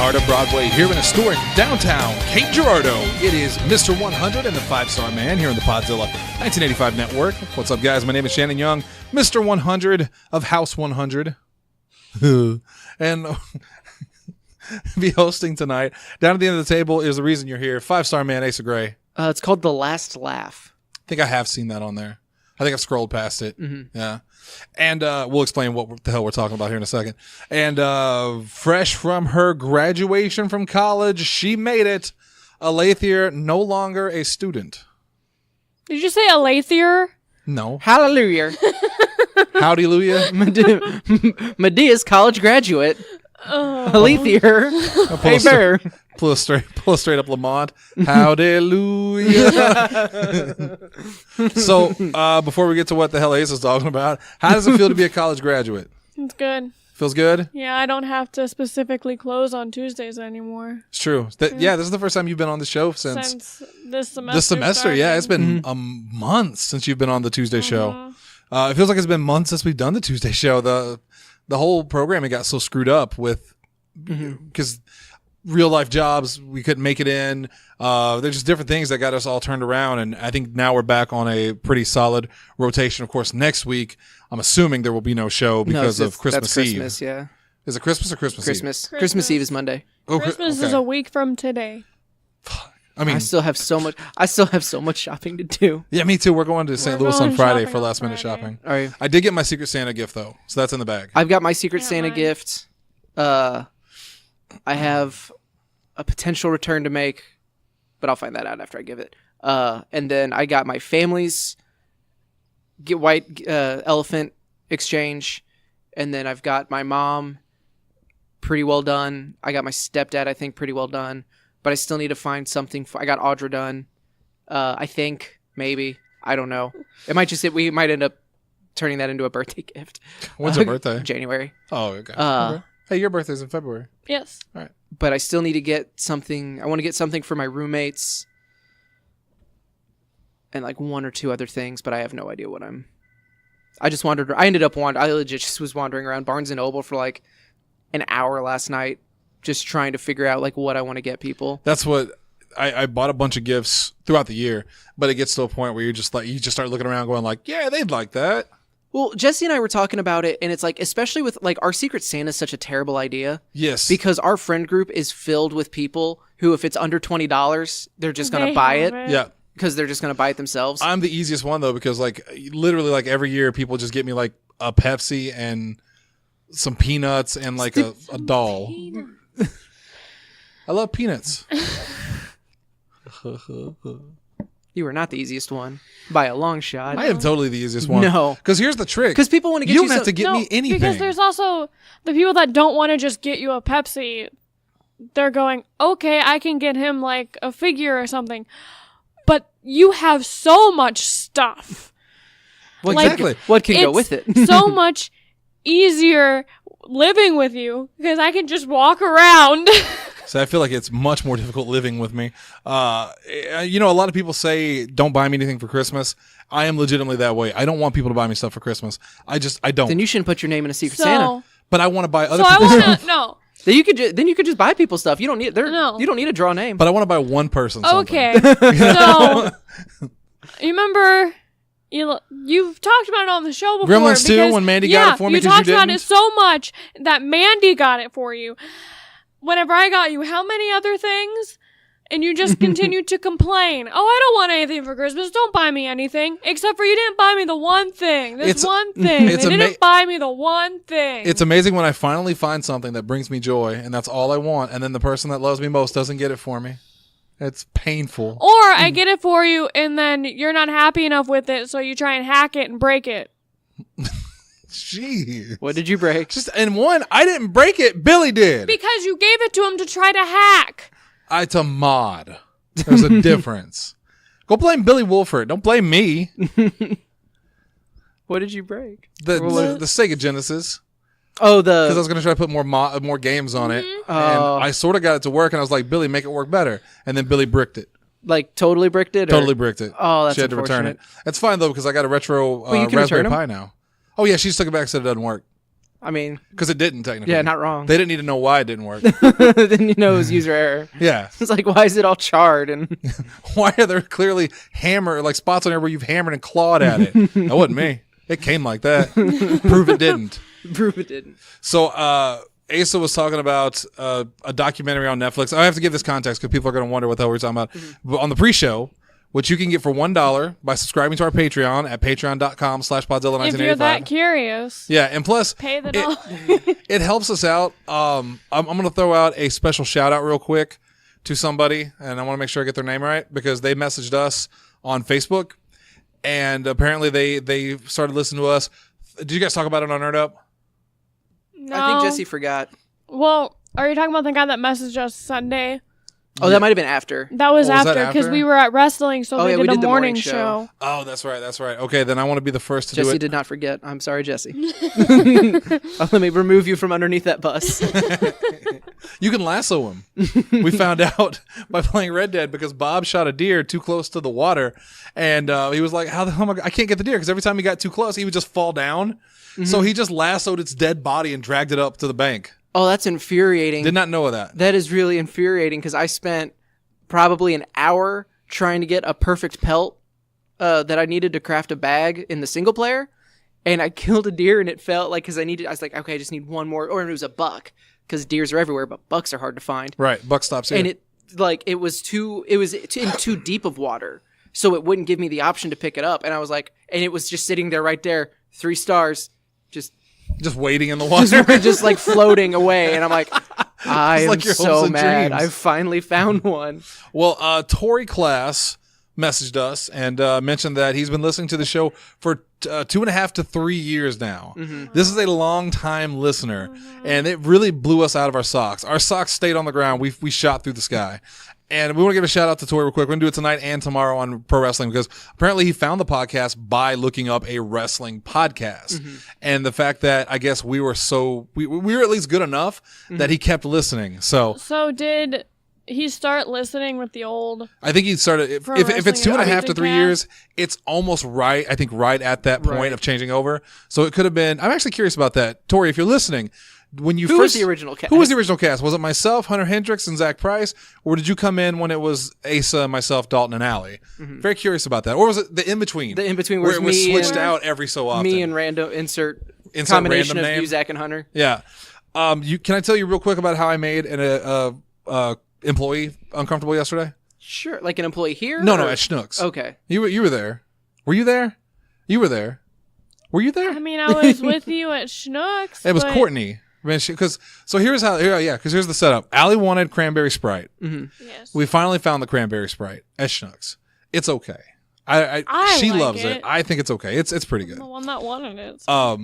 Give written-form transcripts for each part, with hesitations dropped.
Art of Broadway here in historic downtown Cape Girardeau. It is Mr. 100 and the 5-Star Man here on the Podzilla 1985 Network. What's up, guys? My name is Shannon Young, Mr. 100 of House 100. And be hosting tonight. Down at the end of the table is the reason you're here. 5-Star Man, Asa Gray. It's called The Last Laugh. I think I have seen that on there. I think I've scrolled past it. Mm-hmm. Yeah. And we'll explain what the hell we're talking about here in a second. And fresh from her graduation from college, she made it. Alathier, no longer a student. Did you say Alathier? No. Hallelujah. Howdy-lujah. Medea's college graduate. Alethier. Hey, bear. Pull a straight up Lamont. Hallelujah. So, before we get to what the hell Ace is talking about, how does it feel to be a college graduate? It's good. Feels good? Yeah, I don't have to specifically close on Tuesdays anymore. It's true. Yeah, this is the first time you've been on the show since this semester. This semester, started. yeah. It's been months since you've been on the Tuesday show. It feels like it's been months since we've done the Tuesday show. The whole programming got so screwed up with because real life jobs we couldn't make it in. There's just different things that got us all turned around, and I think now we're back on a pretty solid rotation. Of course, next week I'm assuming there will be no show because of Christmas Eve. Christmas, yeah. Is it Christmas or Christmas Eve? Christmas Eve is Monday. Oh, Christmas okay. is a week from today. I mean, I still have so much shopping to do. yeah, me too. We're going to St. Louis going on Friday shopping for on last minute Friday. shopping. All right. I did get my Secret Santa gift though, so that's in the bag. I've got my Secret Santa mine. gift. I have a potential return to make, but I'll find that out after I give it. And then I got my family's white elephant exchange, and then I've got my mom pretty well done. I got my stepdad, I think, pretty well done, but I still need to find something. I got Audra done. I think maybe I don't know. We might end up turning that into a birthday gift. When's your birthday? January. Oh, okay. Okay. Hey, your birthday's in February. Yes. All right. But I still need to get something. I want to get something for my roommates and like one or two other things, but I have no idea what I just wandered. I ended up I legit just was wandering around Barnes and Noble for like an hour last night, just trying to figure out like what I want to get people. That's what I bought a bunch of gifts throughout the year, but it gets to a point where you just start looking around going like, yeah, they'd like that. Well, Jesse and I were talking about it, and it's like, especially with like our Secret Santa is such a terrible idea. Yes. Because our friend group is filled with people who, if it's under $20, they're just going to buy it. Yeah. Because they're just going to buy it themselves. I'm the easiest one though, because like literally like every year people just get me like a Pepsi and some peanuts and like a doll. I love peanuts. You were not the easiest one by a long shot. I am totally the easiest one. No. Because here's the trick. Because people want to get you you don't have to get me anything. Because there's also the people that don't want to just get you a Pepsi. They're going, okay, I can get him like a figure or something. But you have so much stuff. Well, Like, exactly. What can go It's with it? so much easier living with you because I can just walk around. So I feel like it's much more difficult living with me. A lot of people say don't buy me anything for Christmas. I am legitimately that way. I don't want people to buy me stuff for Christmas. I don't. Then you shouldn't put your name in a Secret Santa. But I want to buy other So I people's want stuff. to no. Then you could just buy people stuff. You don't need No. You don't need to draw a name. But I want to buy one person something. Okay, so you remember you've talked about it on the show before. Gremlins 2 because, when Mandy got it for me you 'cause you talked about didn't? it so much that Mandy got it for you. Whenever I got you, how many other things? And you just continued to complain. Oh, I don't want anything for Christmas. Don't buy me anything. Except for you didn't buy me the one thing. One thing. They didn't buy me the one thing. It's amazing when I finally find something that brings me joy, and that's all I want, and then the person that loves me most doesn't get it for me. It's painful. Or I get it for you, and then you're not happy enough with it, so you try and hack it and break it. Jeez. What did you break? And one, I didn't break it. Billy did. Because you gave it to him to try to hack. It's a mod. There's a difference. Go blame Billy Wolford. Don't blame me. What did you break? The Sega Genesis. Oh, because I was going to try to put more games on it. And I sort of got it to work, and I was like, Billy, make it work better. And then Billy bricked it. Like totally bricked it? Totally bricked it. Oh, that's She had to return it. unfortunate. That's fine, though, because I got a retro you can Raspberry return 'em? Pi now. Oh, yeah, she just took it back and said it doesn't work. I mean, because it didn't technically. yeah, not wrong. They didn't need to know why it didn't work. Then it was user error. Yeah. It's like, why is it all charred? And Why are there clearly spots on there where you've hammered and clawed at it? That wasn't me. It came like that. Prove it didn't. prove it didn't. So Asa was talking about a documentary on Netflix. I have to give this context because people are going to wonder what the hell we're talking about. But on the pre-show, which you can get for $1 by subscribing to our Patreon at patreon.com/Podzilla1985. If you're that curious. Yeah, and plus, Pay the dollar. it helps us out. I'm going to throw out a special shout out real quick to somebody, and I want to make sure I get their name right because they messaged us on Facebook, and apparently they started listening to us. Did you guys talk about it on Nerd Up? No. I think Jesse forgot. Well, are you talking about the guy that messaged us Sunday? Oh, that might have been after. That was Oh, was that after because after? we were at wrestling, so Oh, they yeah, did we a did the morning morning show. Oh, that's right. Okay, then I want to be the first to do Jesse it. did not forget. I'm sorry, Jesse. Let me remove you from underneath that bus. You can lasso him. We found out by playing Red Dead because Bob shot a deer too close to the water, and he was like, "How the hell am I can't get the deer?" Because every time he got too close, he would just fall down. So he just lassoed its dead body and dragged it up to the bank. Oh, that's infuriating. Did not know of that. That is really infuriating because I spent probably an hour trying to get a perfect pelt that I needed to craft a bag in the single player, and I killed a deer and it felt like because I was like, okay, I just need one more, or it was a buck because deers are everywhere, but bucks are hard to find. Right, buck stops here. And it was in too deep of water, so it wouldn't give me the option to pick it up, and I was like, and it was just sitting there right there, 3 stars, just waiting in the water. just like floating away, and I'm like, I am like your so hopes and mad. dreams. I finally found one. Well, Tori Class messaged us and mentioned that he's been listening to the show for 2.5 to 3 years now. This is a long time listener, and it really blew us out of our socks. Our socks stayed on the ground. We shot through the sky. And we want to give a shout out to Tori real quick. We're going to do it tonight and tomorrow on Pro Wrestling because apparently he found the podcast by looking up a wrestling podcast. And the fact that I guess we were at least good enough that he kept listening. So did he start listening with the old? I think he started, if it's 2.5 to 3 years, it's almost right. I think right at that point of changing over. So it could have been, I'm actually curious about that. Tori, if you're listening, when you Who was the original cast? Who was the original cast? Was it myself, Hunter Hendricks, and Zach Price, or did you come in when it was Asa, myself, Dalton, and Allie? Very curious about that. Or was it the in between? The in between where it was me switched and, out every so often. Me and random insert random combination of name. you, Zach, and Hunter. Yeah. Can I tell you real quick about how I made an employee uncomfortable yesterday? Sure, like an employee here. No, or? at Schnucks. Okay, you were there. Were you there? You were there. Were you there? I mean, I was with you at Schnucks. It was but Courtney. Because here's the setup. Allie wanted cranberry Sprite. Yes. We finally found the cranberry Sprite at Schnucks. It's okay. She like loves it. it. I think it's okay. It's pretty good. The one that wanted it. So.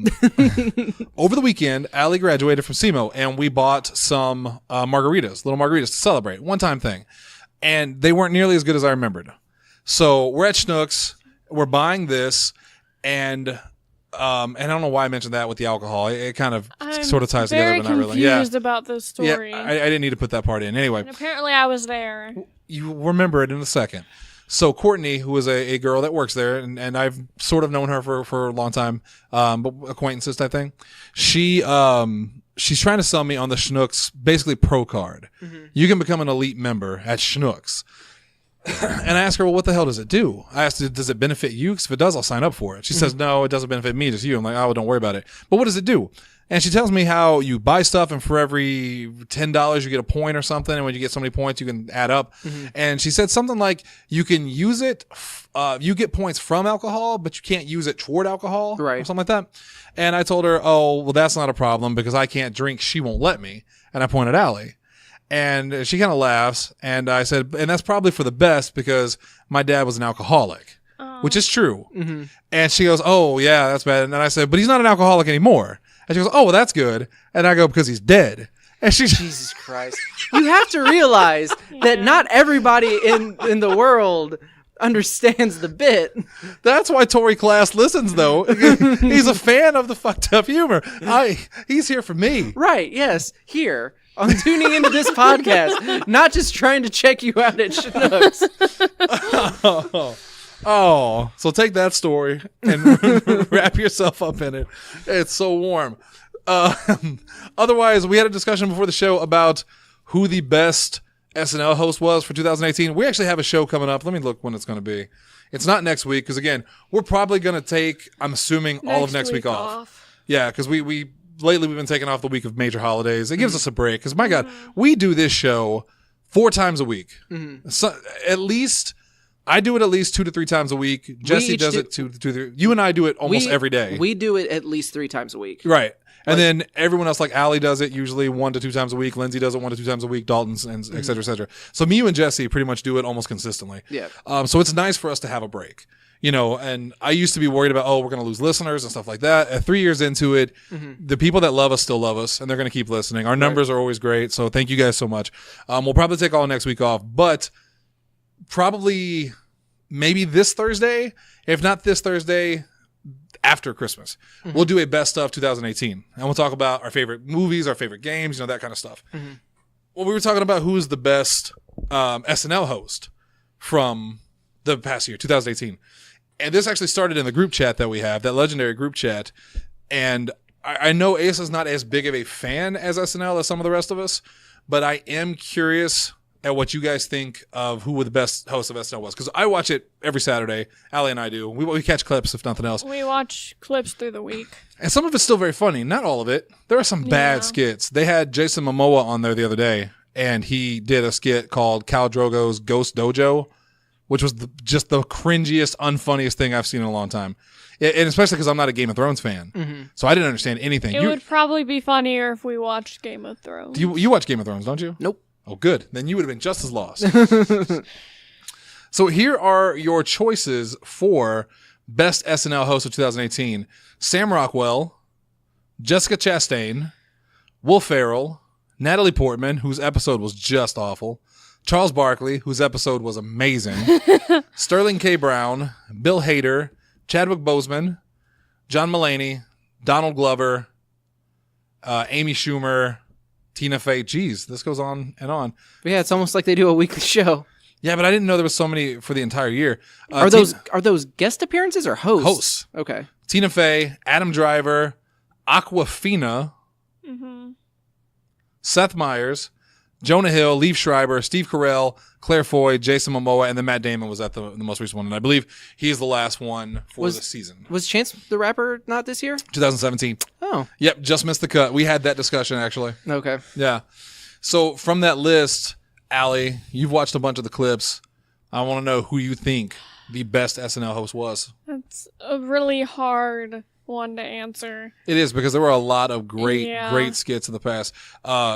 Over the weekend, Allie graduated from SEMO, and we bought some little margaritas to celebrate. One-time thing. And they weren't nearly as good as I remembered. So we're at Schnucks. We're buying this, and I don't know why I mentioned that with the alcohol. It kind of sort of ties together, but not really. I'm confused about this story. Yeah, I didn't need to put that part in. Anyway. And apparently I was there. You remember it in a second. So Courtney, who is a girl that works there, and I've sort of known her for a long time, but acquaintances type thing. She's trying to sell me on the Schnucks, basically pro card. You can become an elite member at Schnucks. And I asked her, well, what the hell does it do? I asked her, does it benefit you? Because if it does, I'll sign up for it. She says, no, it doesn't benefit me, just you. I'm like, oh, don't worry about it. But what does it do? And she tells me how you buy stuff, and for every $10 you get a point or something, and when you get so many points you can add up. And she said something like you can use it, you get points from alcohol, but you can't use it toward alcohol, or something like that. And I told her, oh, well, that's not a problem because I can't drink, she won't let me. And I pointed at Allie. And she kind of laughs, and I said, and that's probably for the best because my dad was an alcoholic, which is true. And she goes, oh, yeah, that's bad. And then I said, but he's not an alcoholic anymore. And she goes, oh, well, that's good. And I go, because he's dead. And she Jesus Christ. You have to realize that not everybody in the world understands the bit. That's why Tori Class listens, though. He's a fan of the fucked up humor. He's here for me. Right, yes, here. I'm tuning into this podcast, not just trying to check you out at Schnucks. So take that story and wrap yourself up in it. It's so warm. Otherwise, we had a discussion before the show about who the best SNL host was for 2018. We actually have a show coming up. Let me look when it's going to be. It's not next week because, again, we're probably going to take, I'm assuming, all of next week off. Yeah, because lately we've been taking off the week of major holidays. It gives us a break because, my God, we do this show 4 times a week. So, at least, I do it at least 2 to 3 times a week. Jesse does it 2 to 3. You and I do it almost every day. We do it at least 3 times a week. Right. And then everyone else, like Allie does it usually 1 to 2 times a week. Lindsay does it 1 to 2 times a week. Dalton's, and et cetera, et cetera. So me, you, and Jesse pretty much do it almost consistently. Yeah. So it's nice for us to have a break. You know, and I used to be worried about, we're going to lose listeners and stuff like that. At 3 years into it, the people that love us still love us, and they're going to keep listening. Our numbers are always great, so thank you guys so much. We'll probably take all next week off, but probably maybe this Thursday, if not this Thursday, after Christmas, we'll do a best of 2018, and we'll talk about our favorite movies, our favorite games, that kind of stuff. Well, we were talking about who's the best SNL host from the past year, 2018. And this actually started in the group chat that we have, that legendary group chat. And I know Ace is not as big of a fan as SNL as some of the rest of us, but I am curious at what you guys think of who the best host of SNL was. Because I watch it every Saturday. Allie and I do. We catch clips, if nothing else. We watch clips through the week. And some of it's still very funny. Not all of it. There are some bad skits. They had Jason Momoa on there the other day, and he did a skit called Khal Drogo's Ghost Dojo, which was just the cringiest, unfunniest thing I've seen in a long time. And especially because I'm not a Game of Thrones fan. So I didn't understand anything. It would probably be funnier if we watched Game of Thrones. You watch Game of Thrones, don't you? Nope. Oh, good. Then you would have been just as lost. So here are your choices for Best SNL Host of 2018. Sam Rockwell, Jessica Chastain, Will Ferrell, Natalie Portman, whose episode was just awful, Charles Barkley, whose episode was amazing, Sterling K. Brown, Bill Hader, Chadwick Boseman, John Mulaney, Donald Glover, Amy Schumer, Tina Fey. Jeez, this goes on and on. But yeah, it's almost like they do a weekly show. Yeah, but I didn't know there was so many for the entire year. Are those guest appearances or hosts? Hosts. Okay. Tina Fey, Adam Driver, Aquafina, Seth Meyers, Jonah Hill, Liev Schreiber, Steve Carell, Claire Foy, Jason Momoa, and then Matt Damon was at the most recent one. And I believe he's the last one for the season. Was Chance the Rapper not this year? 2017. Oh. Yep, just missed the cut. We had that discussion, actually. Okay. Yeah. So from that list, Allie, you've watched a bunch of the clips. I want to know who you think the best SNL host was. That's a really hard one to answer. It is, because there were a lot of great skits in the past.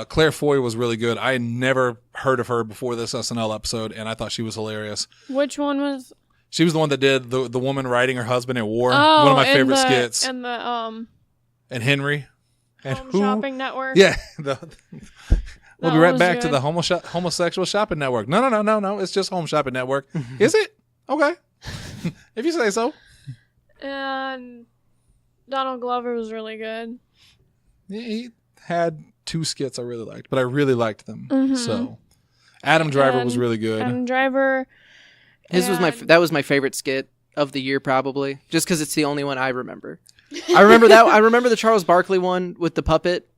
Claire Foy was really good. I had never heard of her before this SNL episode, and I thought she was hilarious. Which one was? She was the one that did the woman riding her husband at war. One of my favorite skits. And the and Henry. And Home Shopping Network. Yeah. We'll be right back to the homosexual shopping network. No. It's just Home Shopping Network. Is it? Okay. If you say so. And Donald Glover was really good. He had 2 skits I really liked, but I really liked them. So Adam Driver was really good. Adam Driver. That was my favorite skit of the year, probably, just because it's the only one I remember. I remember that. I remember the Charles Barkley one with the puppet.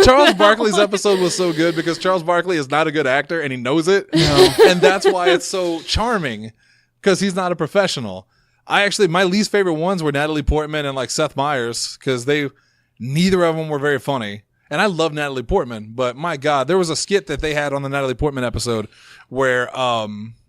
Charles Barkley's episode was so good because Charles Barkley is not a good actor and he knows it. No. And that's why it's so charming, because he's not a professional. My least favorite ones were Natalie Portman and like Seth Meyers, because neither of them were very funny. And I love Natalie Portman, but my God, there was a skit that they had on the Natalie Portman episode where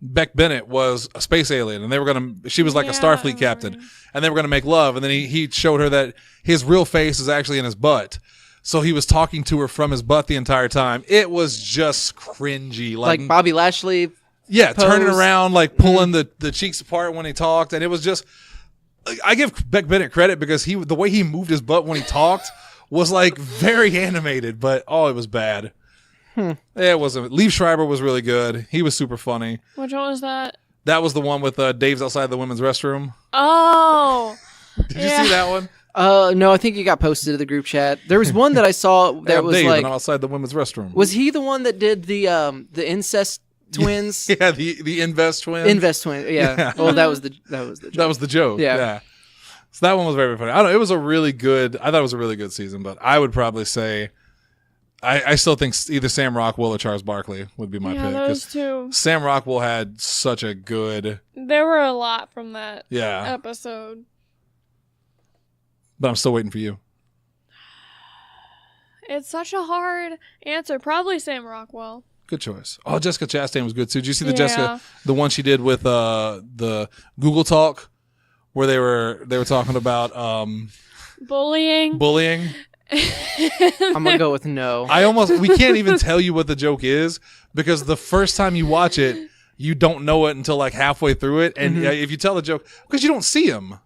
Beck Bennett was a space alien, and she was like a Starfleet captain, and they were gonna make love, and then he showed her that his real face is actually in his butt. So he was talking to her from his butt the entire time. It was just cringy, like Bobby Lashley. Yeah, pose. Turning around, like pulling the cheeks apart when he talked, and it was just. I give Beck Bennett credit because the way he moved his butt when he talked was like very animated, but it was bad. It wasn't. Liev Schreiber was really good. He was super funny. Which one was that? That was the one with Dave's outside the women's restroom. Oh. Did you see that one? No, I think it got posted to the group chat. There was one that I saw that was Dave, like and I'm outside the women's restroom. Was he the one that did the incest twins? Yeah, the Invest twins. Invest twins. Yeah. Well, that was the joke. That was the joke. Yeah. So that one was very, very funny. I don't know. I thought it was a really good season, but I would probably say I still think either Sam Rockwell or Charles Barkley would be my pick. Those two. Sam Rockwell had such a good. There were a lot from that Yeah. episode. But I'm still waiting for you. It's such a hard answer. Probably Sam Rockwell. Good choice. Oh, Jessica Chastain was good too. Did you see the Yeah. the one she did with the Google Talk, where they were talking about Bullying. bullying? I'm gonna go with no. We can't even tell you what the joke is because the first time you watch it, you don't know it until like halfway through it, and if you tell the joke, because you don't see him,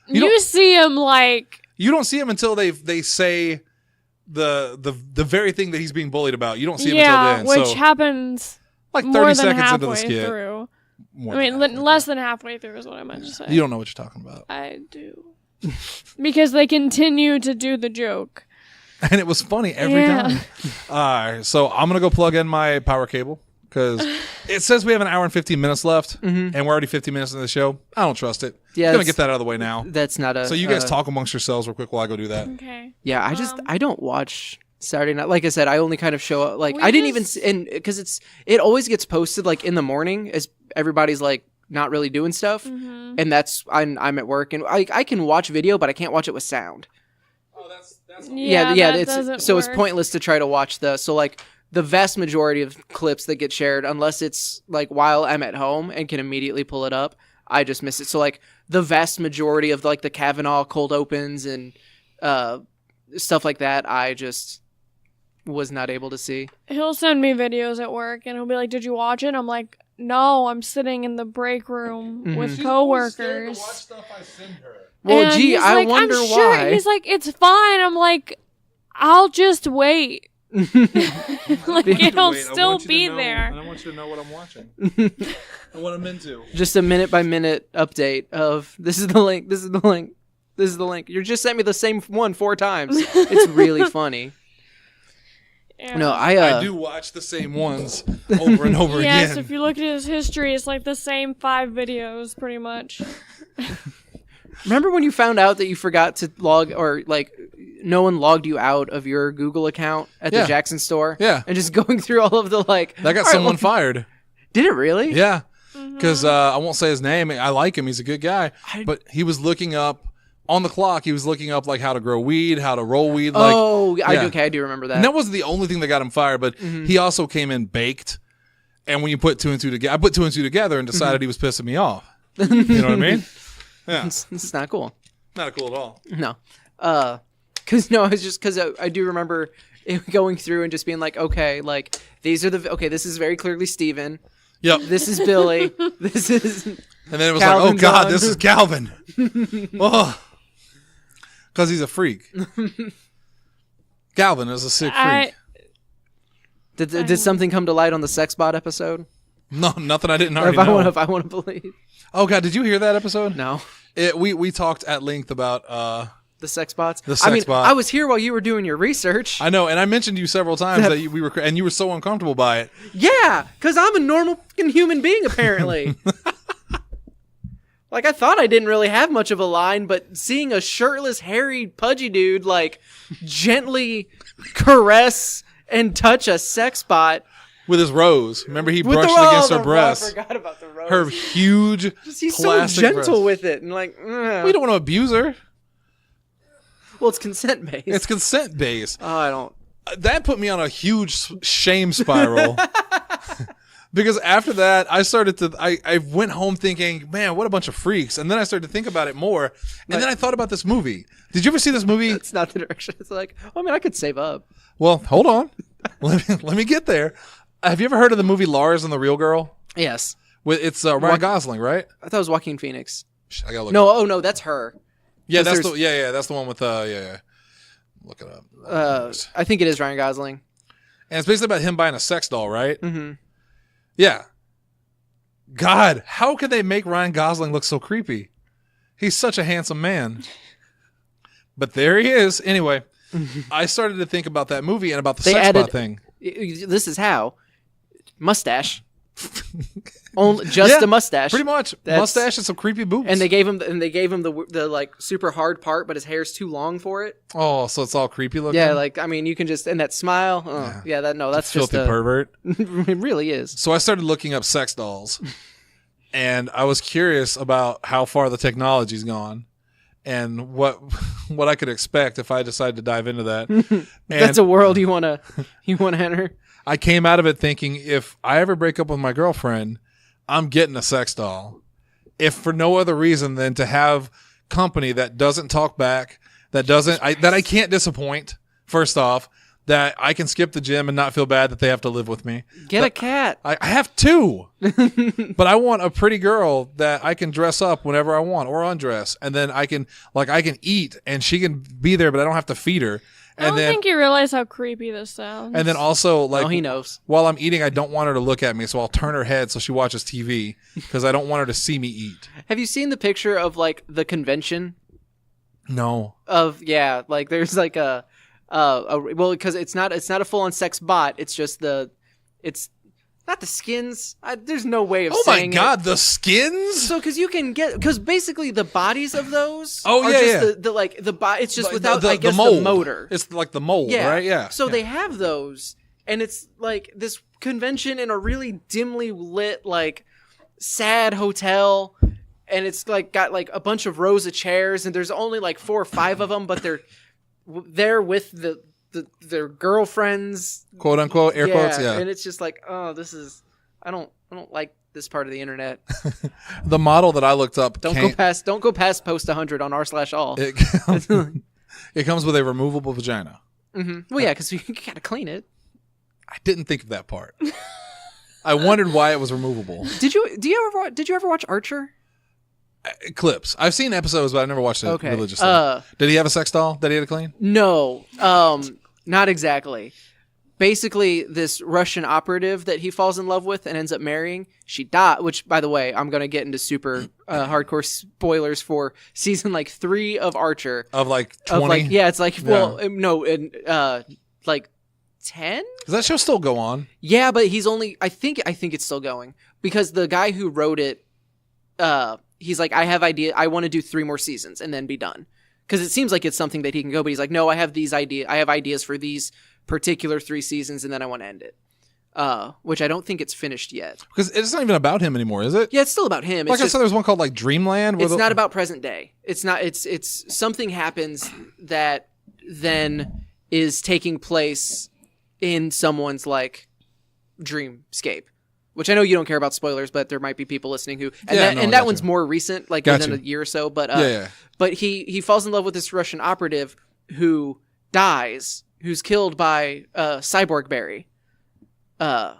You see him like you don't see him until they say the very thing that he's being bullied about. You don't see him until then. which So, happens like 30 more than seconds into halfway the skit. through. More I than mean, halfway less than halfway through is what I meant to say. through. You don't know what you're talking about. I do. Because they continue to do the joke. And it was funny every time. All right, so I'm going to go plug in my power cable because it says we have an hour and 15 minutes left, and we're already 15 minutes into the show. I don't trust it. Yeah, I'm going to get that out of the way now. That's not a. So you guys talk amongst yourselves real quick while I go do that. Okay. Yeah, I don't watch Saturday Night. Like I said, I only kind of show up. Like I didn't even, and because it always gets posted like in the morning as everybody's like not really doing stuff, and that's I'm at work and I can watch video, but I can't watch it with sound. Oh, that's Yeah, that doesn't it's work. pointless to try to watch the vast majority of clips that get shared, unless it's like while I'm at home and can immediately pull it up, I just miss it. So like the vast majority of like the Kavanaugh cold opens and stuff like that, I just was not able to see. He'll send me videos at work and he'll be like, "Did you watch it?" I'm like, "No, I'm sitting in the break room with coworkers." Well, And gee, he's I like, wonder I'm sure. why. He's like, "It's fine." I'm like, "I'll just wait." Like it'll still be there. And I want you to know what I'm watching. And what I'm into. Just a minute by minute update of this is the link, this is the link, this is the link. You just sent me the same one 4 times. It's really funny. Yeah. No, I do watch the same ones over and over Yes, again. if you look at his history, it's like the same 5 videos, pretty much. Remember when you found out that you forgot to log, or like no one logged you out of your Google account at the Jackson store? Yeah. And just going through all of the like. That got all right, someone well, fired. Did it really? Yeah. Because I won't say his name. I like him. He's a good guy. But he was looking up, on the clock, he was looking up like how to grow weed, how to roll weed. Like, I do remember that. And that wasn't the only thing that got him fired, but he also came in baked. And when you put 2 and 2 together, I put 2 and 2 together and decided he was pissing me off. You know what I mean? Yeah. It's not cool. Not cool at all. No. Because I do remember it going through and just being like, okay, like this is very clearly Steven. Yep. This is Billy. This is. And then it was Calvin's like, oh God, on. this is Calvin. Oh. Because he's a freak. Calvin is a sick freak. Did something come to light on the sex bot episode? No, nothing I didn't Or already know. if I want to believe. Oh God, did you hear that episode? No. We talked at length about The sex bots? The sex bot. I was here while you were doing your research. I know, and I mentioned you several times that we were, and you were so uncomfortable by it. Yeah, because I'm a normal fucking human being, apparently. Like, I thought I didn't really have much of a line, but seeing a shirtless, hairy, pudgy dude, like, gently caress and touch a sex bot. With his rose. Remember, he With brushed the it against her I breast. forgot about the rose. Her huge He's so plastic gentle breast. with it. And like, ugh. We don't want to abuse her. Well, it's consent-based. It's consent-based. Oh, I don't. That put me on a huge shame spiral. Because after that, I went home thinking, man, what a bunch of freaks. And then I started to think about it more. And then I thought about this movie. Did you ever see this movie? It's not the direction. It's like, I mean, I could save up. Well, hold on. Let me get there. Have you ever heard of the movie Lars and the Real Girl? Yes. It's Ryan Gosling, right? I thought it was Joaquin Phoenix. I gotta look. No, oh no, that's her. Yeah, Because that's the one with yeah. Look it up. I think it is Ryan Gosling. And it's basically about him buying a sex doll, right? Mm-hmm. Yeah. God, how could they make Ryan Gosling look so creepy? He's such a handsome man. But there he is. Anyway, I started to think about that movie and about the sex bot thing. This is how. Mustache. Only just a mustache. Pretty much. Mustache and some creepy boobs. And they gave him the like super hard part, but his hair's too long for it. Oh, so it's all creepy looking? Yeah, like I mean, you can just and that smile. That's filthy just pervert. It really is. So I started looking up sex dolls, and I was curious about how far the technology's gone, and what I could expect if I decided to dive into that. And that's a world you wanna enter. I came out of it thinking, if I ever break up with my girlfriend, I'm getting a sex doll. If for no other reason than to have company that doesn't talk back, that I can't disappoint, first off, that I can skip the gym and not feel bad that they have to live with me. Get a cat. I have two. But I want a pretty girl that I can dress up whenever I want or undress. And then I can eat and she can be there, but I don't have to feed her. I don't think you realize how creepy this sounds. And then also, he knows. While I'm eating, I don't want her to look at me, so I'll turn her head so she watches TV because I don't want her to see me eat. Have you seen the picture of like the convention? No. Like there's like because it's not a full on sex bot. It's just it's not the skins. There's no way of saying Oh my god, the skins? So because basically the bodies of those it's just without the motor. It's like the mold, right? Yeah. So they have those and it's like this convention in a really dimly lit like sad hotel and it's like got like a bunch of rows of chairs and there's only like 4 or 5 of them but they're with their girlfriends, quote unquote, air quotes, and it's just like, oh, this is I don't like this part of the internet. The model that I looked up don't go past post 100 on r/all. It comes with a removable vagina. Mm-hmm. Well, yeah, because you gotta clean it. I didn't think of that part. I wondered why it was removable. Did you ever watch Archer? Clips. I've seen episodes, but I never watched it religiously. Did he have a sex doll that he had to clean? No, not exactly. Basically, this Russian operative that he falls in love with and ends up marrying, she died. Which, by the way, I'm going to get into super hardcore spoilers for season 3 of Archer. Of 20? It's like 10. Does that show still go on? Yeah, but he's only. I think it's still going because the guy who wrote it. He's like, I want to do 3 more seasons and then be done. Because it seems like it's something that he can go, but he's like, no, I have ideas for these particular 3 seasons and then I want to end it. Which I don't think it's finished yet. Because it's not even about him anymore, is it? Yeah, it's still about him. I said, there's one called Dreamland. It's not about present day. It's not. It's something happens that then is taking place in someone's dreamscape. Which I know you don't care about spoilers, but there might be people listening who that one's more recent, within a year or so. But but he falls in love with this Russian operative who dies, who's killed by Cyborg Barry. Cyborg,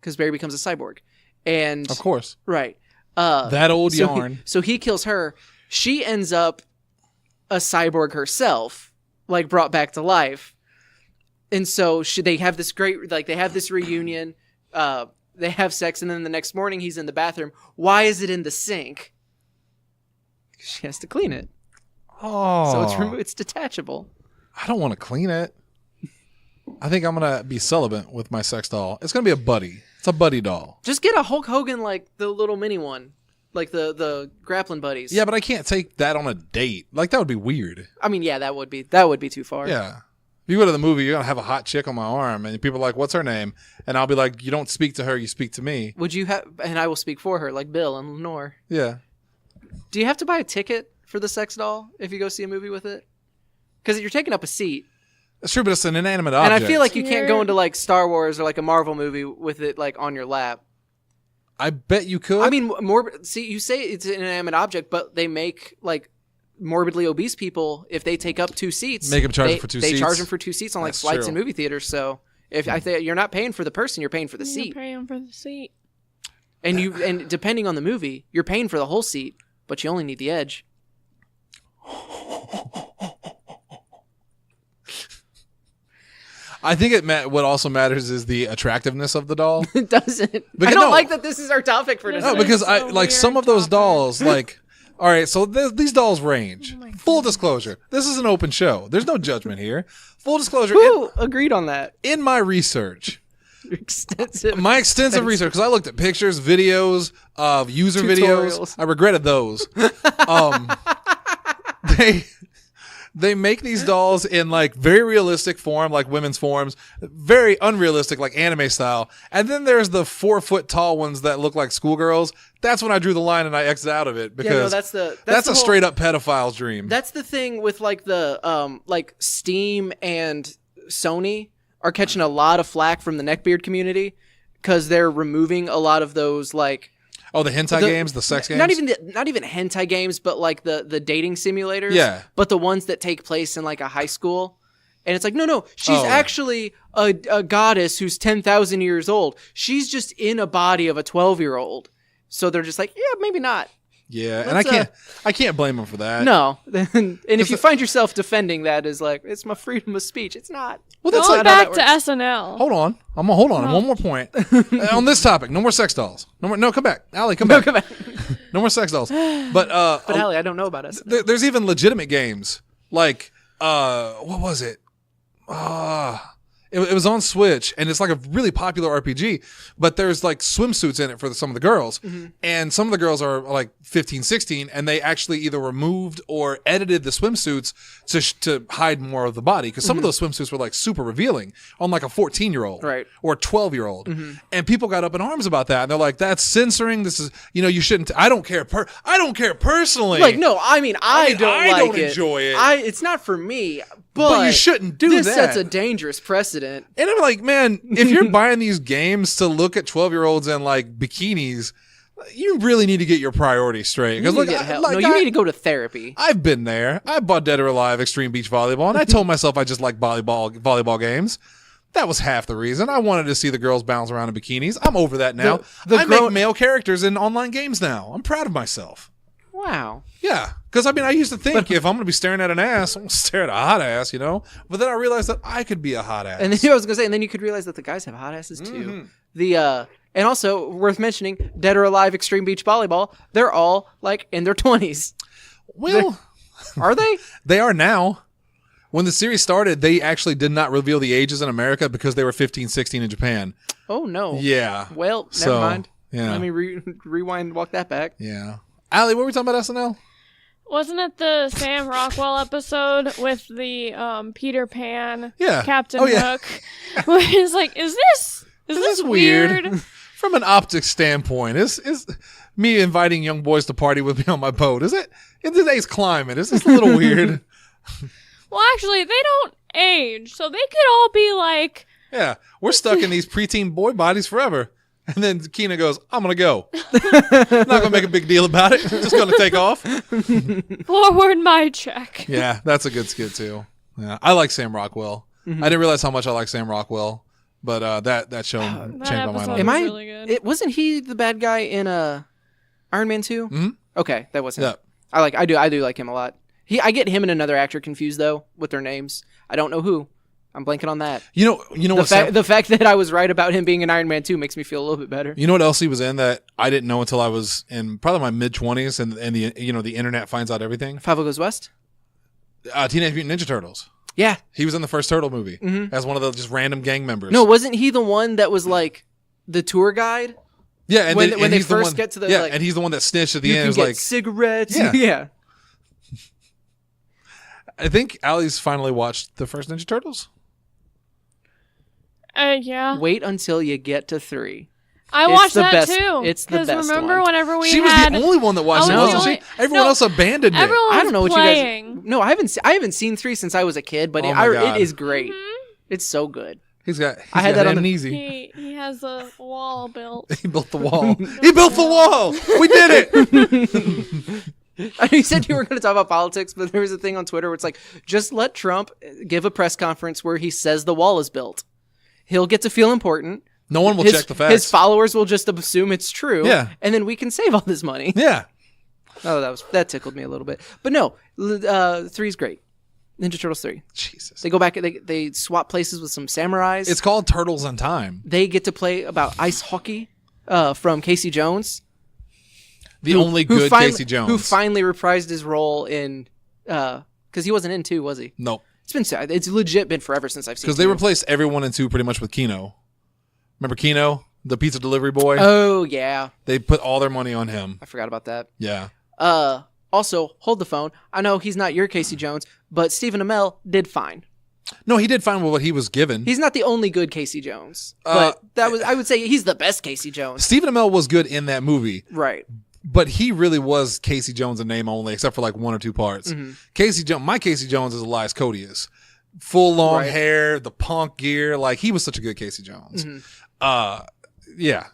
because Barry becomes a cyborg, and of course, right. That old yarn. So he kills her. She ends up a cyborg herself, brought back to life. And so they have this great, they have this reunion, they have sex, and then the next morning he's in the bathroom. Why is it in the sink? She has to clean it. Oh. So it's detachable. I don't want to clean it. I think I'm going to be celibate with my sex doll. It's going to be a buddy. It's a buddy doll. Just get a Hulk Hogan, the little mini one. The grappling buddies. Yeah, but I can't take that on a date. That would be weird. I mean, yeah, that would be too far. Yeah. If you go to the movie, you're going to have a hot chick on my arm, and people are like, what's her name? And I'll be like, you don't speak to her, you speak to me. Would you have, and I will speak for her, like Bill and Lenore. Yeah. Do you have to buy a ticket for the sex doll if you go see a movie with it? Because you're taking up a seat. That's true, but it's an inanimate object. And I feel like you can't go into Star Wars or a Marvel movie with it on your lap. I bet you could. I mean, you say it's an inanimate object, but they make morbidly obese people, if they take up 2 seats, make them charge for 2 seats. They charge them for 2 seats on flights and movie theaters. So if you're not paying for the person, you're paying for the seat. You're paying for the seat. And depending on the movie, you're paying for the whole seat, but you only need the edge. I think what also matters is the attractiveness of the doll. It doesn't. I don't like that this is our topic for today. No, because some of those dolls, all right, so these dolls range. Full disclosure, this is an open show. There's no judgment here. Full disclosure. Who agreed on that? In my research, My extensive research, because I looked at pictures, videos of user videos. I regretted those. They make these dolls in like very realistic form, like women's forms, very unrealistic, like anime style. And then there's the 4 foot tall ones that look like schoolgirls. That's when I drew the line and I exited out of it because that's a straight up pedophile's dream. That's the thing with like the like Steam and Sony are catching a lot of flack from the neckbeard community because they're removing a lot of those like. Oh, the hentai games, the sex games? Not even hentai games, but like the dating simulators. Yeah. But the ones that take place in like a high school. And it's like, no, she's actually a goddess who's 10,000 years old. She's just in a body of a 12-year-old. So they're just like, yeah, maybe not. Yeah, and I can't blame them for that. No. And if you find yourself defending that as like, it's my freedom of speech, it's not. Well, that's like back to SNL. Hold on. Hold on. One more point. On this topic, no more sex dolls. No, come back. Allie, come back. No more sex dolls. But Allie, I don't know about SNL. There's even legitimate games. Like, what was it? It was on Switch, and it's like a really popular RPG, but there's like swimsuits in it for some of the girls. Mm-hmm. And some of the girls are like 15, 16, and they actually either removed or edited the swimsuits to hide more of the body. Because some of those swimsuits were like super revealing on like a 14-year-old or a 12-year-old. Mm-hmm. And people got up in arms about that. And they're like, that's censoring. This is, you shouldn't. I don't care personally. Like, no, I mean, I don't enjoy it. It's not for me. But you shouldn't do this that. This sets a dangerous precedent. And I'm like, man, if you're buying these games to look at 12-year-olds in like bikinis, you really need to get your priorities straight. You need to go to therapy. I've been there. I bought Dead or Alive Extreme Beach Volleyball, and I told myself I just like volleyball games. That was half the reason. I wanted to see the girls bounce around in bikinis. I'm over that now. I make male characters in online games now. I'm proud of myself. Wow. Yeah, because I used to think if I'm going to be staring at an ass, I'm going to stare at a hot ass, But then I realized that I could be a hot ass. And then I was going to say, and then you could realize that the guys have hot asses too. Mm-hmm. And also worth mentioning, Dead or Alive Extreme Beach Volleyball, they're all like in their 20s. Well, are they? They are now. When the series started, they actually did not reveal the ages in America because they were 15, 16 in Japan. Oh no. Yeah. Well, never mind. Yeah. Let me rewind, walk that back. Yeah. Allie, what were we talking about SNL? Wasn't it the Sam Rockwell episode with the Peter Pan, Captain Hook? Where he's like, is this weird? From an optics standpoint, is me inviting young boys to party with me on my boat? Is it in today's climate? Is this a little weird? Well, actually, they don't age, so they could all be like, yeah, we're stuck in these preteen boy bodies forever. And then Keena goes, I'm going to go. Not going to make a big deal about it. Just going to take off. Forward my check. Yeah, that's a good skit too. Yeah, I like Sam Rockwell. Mm-hmm. I didn't realize how much I like Sam Rockwell, but that show changed my mind. Really good. Wasn't he the bad guy in Iron Man 2? Mm-hmm. Okay, that was him. Yeah. I do like him a lot. I get him and another actor confused though with their names. I don't know who. I'm blanking on that. You know what? The fact that I was right about him being in Iron Man 2 makes me feel a little bit better. You know what else he was in that I didn't know until I was in probably my mid-20s, and the internet finds out everything. Five Goes West? Teenage Mutant Ninja Turtles. Yeah. He was in the first Turtle movie as one of the just random gang members. No, wasn't he the one that was like the tour guide? Yeah, and when they first get to the and he's the one that snitched at the end. It was get like cigarettes. Yeah. I think Allie's finally watched the first Ninja Turtles. Yeah. Wait until you get to 3. I watched that too. It's the best remember one. whenever we she was the only one that watched it, wasn't she? Everyone else abandoned it. Everyone was I don't know playing. What you guys. No, I haven't seen 3 since I was a kid, but it is great. Mm-hmm. It's so good. He's got amnesia. He has a wall built. He built the wall. He built the wall. We did it. You said you were going to talk about politics, but there was a thing on Twitter where it's like, just let Trump give a press conference where he says the wall is built. He'll get to feel important. No one will check the facts. His followers will just assume it's true. Yeah. And then we can save all this money. Yeah. Oh, that tickled me a little bit. But no, 3's great. Ninja Turtles 3. Jesus. They go back, they swap places with some samurais. It's called Turtles in Time. They get to play about ice hockey from Casey Jones. Only good Casey Jones. Who finally reprised his role in, because he wasn't in 2, was he? Nope. It's legit been forever since I've seen 2. Because they replaced everyone in 2 pretty much with Keno. Remember Keno, the pizza delivery boy? Oh yeah, They put all their money on him. I forgot about that. Yeah. Also, hold the phone. I know he's not your Casey Jones, but Stephen Amell did fine. No, he did fine with what he was given. He's not the only good Casey Jones, but I would say he's the best Casey Jones. Stephen Amell was good in that movie. Right. But he really was Casey Jones in name only, except for like 1 or 2 parts. Mm-hmm. My Casey Jones is Elias Codius. Full long hair, the punk gear. Like, he was such a good Casey Jones. Mm-hmm. Yeah.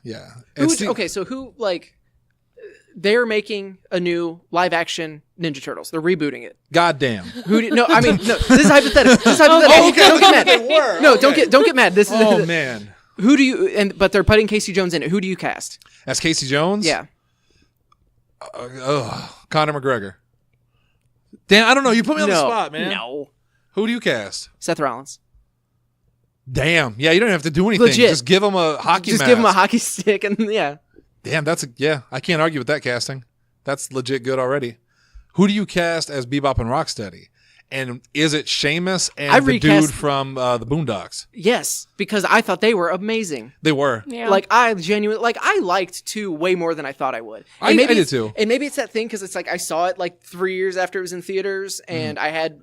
They're making a new live action Ninja Turtles. They're rebooting it. Goddamn. No, this is hypothetical. Oh, okay. Don't get mad. They were. No, don't get mad. This is. Oh, man. Who do you? But they're putting Casey Jones in it. Who do you cast? As Casey Jones? Yeah. Conor McGregor. Damn, I don't know. You put me on the spot, man. No. Who do you cast? Seth Rollins. Damn. Yeah, you don't have to do anything. Legit. Just give him a hockey mask. Just give him a hockey stick and yeah. Damn, I can't argue with that casting. That's legit good already. Who do you cast as Bebop and Rocksteady? And is it Seamus and the dude from the Boondocks? Yes, because I thought they were amazing. They were. Yeah. Like, I liked 2 way more than I thought I would. I did too. And maybe it's that thing because it's like I saw it like 3 years after it was in theaters and I had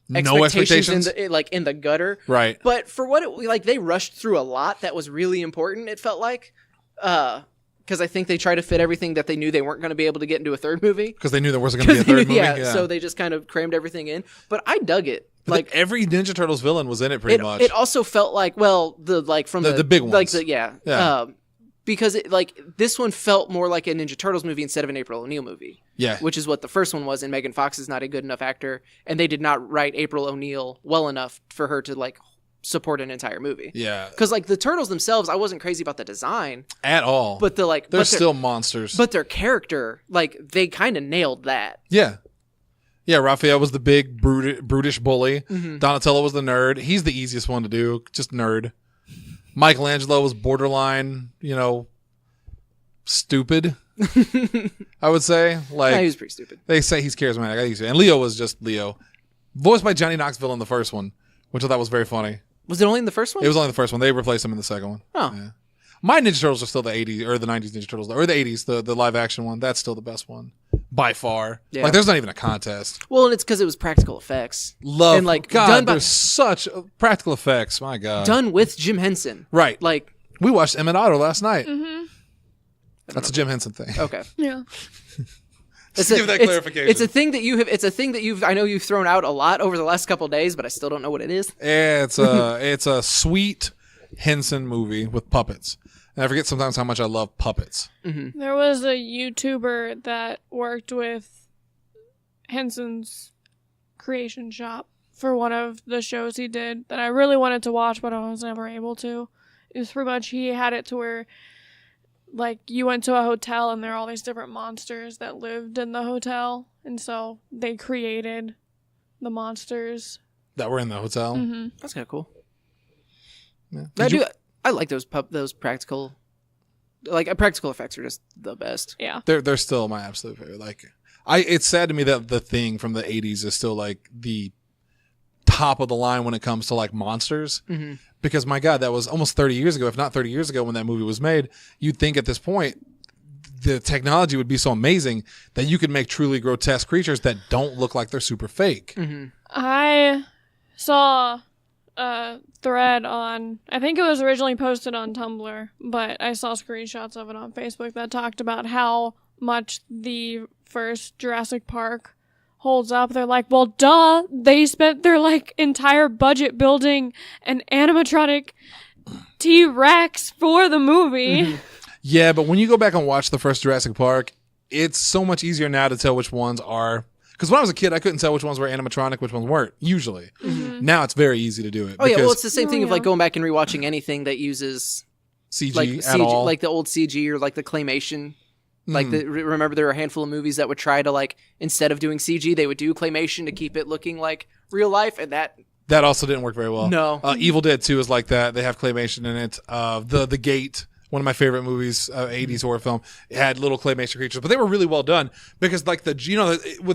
no expectations in the gutter. Right. But for what they rushed through a lot that was really important, it felt like. Because I think they tried to fit everything that they knew they weren't going to be able to get into a third movie. Because they knew there wasn't going to be a third movie. Yeah, so they just kind of crammed everything in. But I dug it. But like every Ninja Turtles villain was in it pretty much. It also felt like, well, the big ones. Like because this one felt more like a Ninja Turtles movie instead of an April O'Neil movie. Yeah. Which is what the first one was, and Megan Fox is not a good enough actor, and they did not write April O'Neil well enough for her to support an entire movie. Yeah. Because the Turtles themselves, I wasn't crazy about the design at all. But they're still monsters. But their character, they kind of nailed that. Yeah. Yeah, Raphael was the big brutish bully. Mm-hmm. Donatello was the nerd. He's the easiest one to do, just nerd. Michelangelo was borderline, stupid. I would say. He was pretty stupid. They say he's charismatic. And Leo was just Leo. Voiced by Johnny Knoxville in the first one, which I thought was very funny. Was it only in the first one? It was only the first one. They replaced him in the second one. Oh. Yeah. My Ninja Turtles are still the 80s or the 90s Ninja Turtles, or the 80s, the live action one. That's still the best one by far. Yeah. There's not even a contest. Well, and it's because it was practical effects. God, there's such practical effects. My God. Done with Jim Henson. Right. We watched Emmett Otto last night. Mm-hmm. That's a Jim Henson thing. Okay. Yeah. Give that clarification. It's a thing that you've. I know you've thrown out a lot over the last couple of days, but I still don't know what it is. It's a sweet Henson movie with puppets, and I forget sometimes how much I love puppets. Mm-hmm. There was a YouTuber that worked with Henson's creation shop for one of the shows he did that I really wanted to watch, but I was never able to. It was pretty much he had it to where. You went to a hotel and there are all these different monsters that lived in the hotel. And so they created the monsters. That were in the hotel? Mm-hmm. That's kind of cool. Yeah. I like those practical... practical effects are just the best. Yeah. They're still my absolute favorite. It's sad to me that the Thing from the 80s is still the top of the line when it comes to monsters. Mm-hmm. Because my God, that was almost 30 years ago, if not 30 years ago when that movie was made. You'd think at this point the technology would be so amazing that you could make truly grotesque creatures that don't look like they're super fake. Mm-hmm. I saw a thread on, I think it was originally posted on Tumblr, but I saw screenshots of it on Facebook that talked about how much the first Jurassic Park holds up. They're like, well, duh, they spent their entire budget building an animatronic T-Rex for the movie. Mm-hmm. Yeah, but when you go back and watch the first Jurassic Park, it's so much easier now to tell which ones are. Because when I was a kid, I couldn't tell which ones were animatronic, which ones weren't, usually. Mm-hmm. Now it's very easy to do it. Oh, yeah, well, it's the same thing of going back and rewatching anything that uses CG at all. The old CG or the claymation. Remember there were a handful of movies that would try to instead of doing CG, they would do claymation to keep it looking like real life, and that also didn't work very well. No. Evil Dead 2 is like that. They have claymation in it. The Gate one of my favorite movies, 80s horror film. It had little claymation creatures, but they were really well done because like with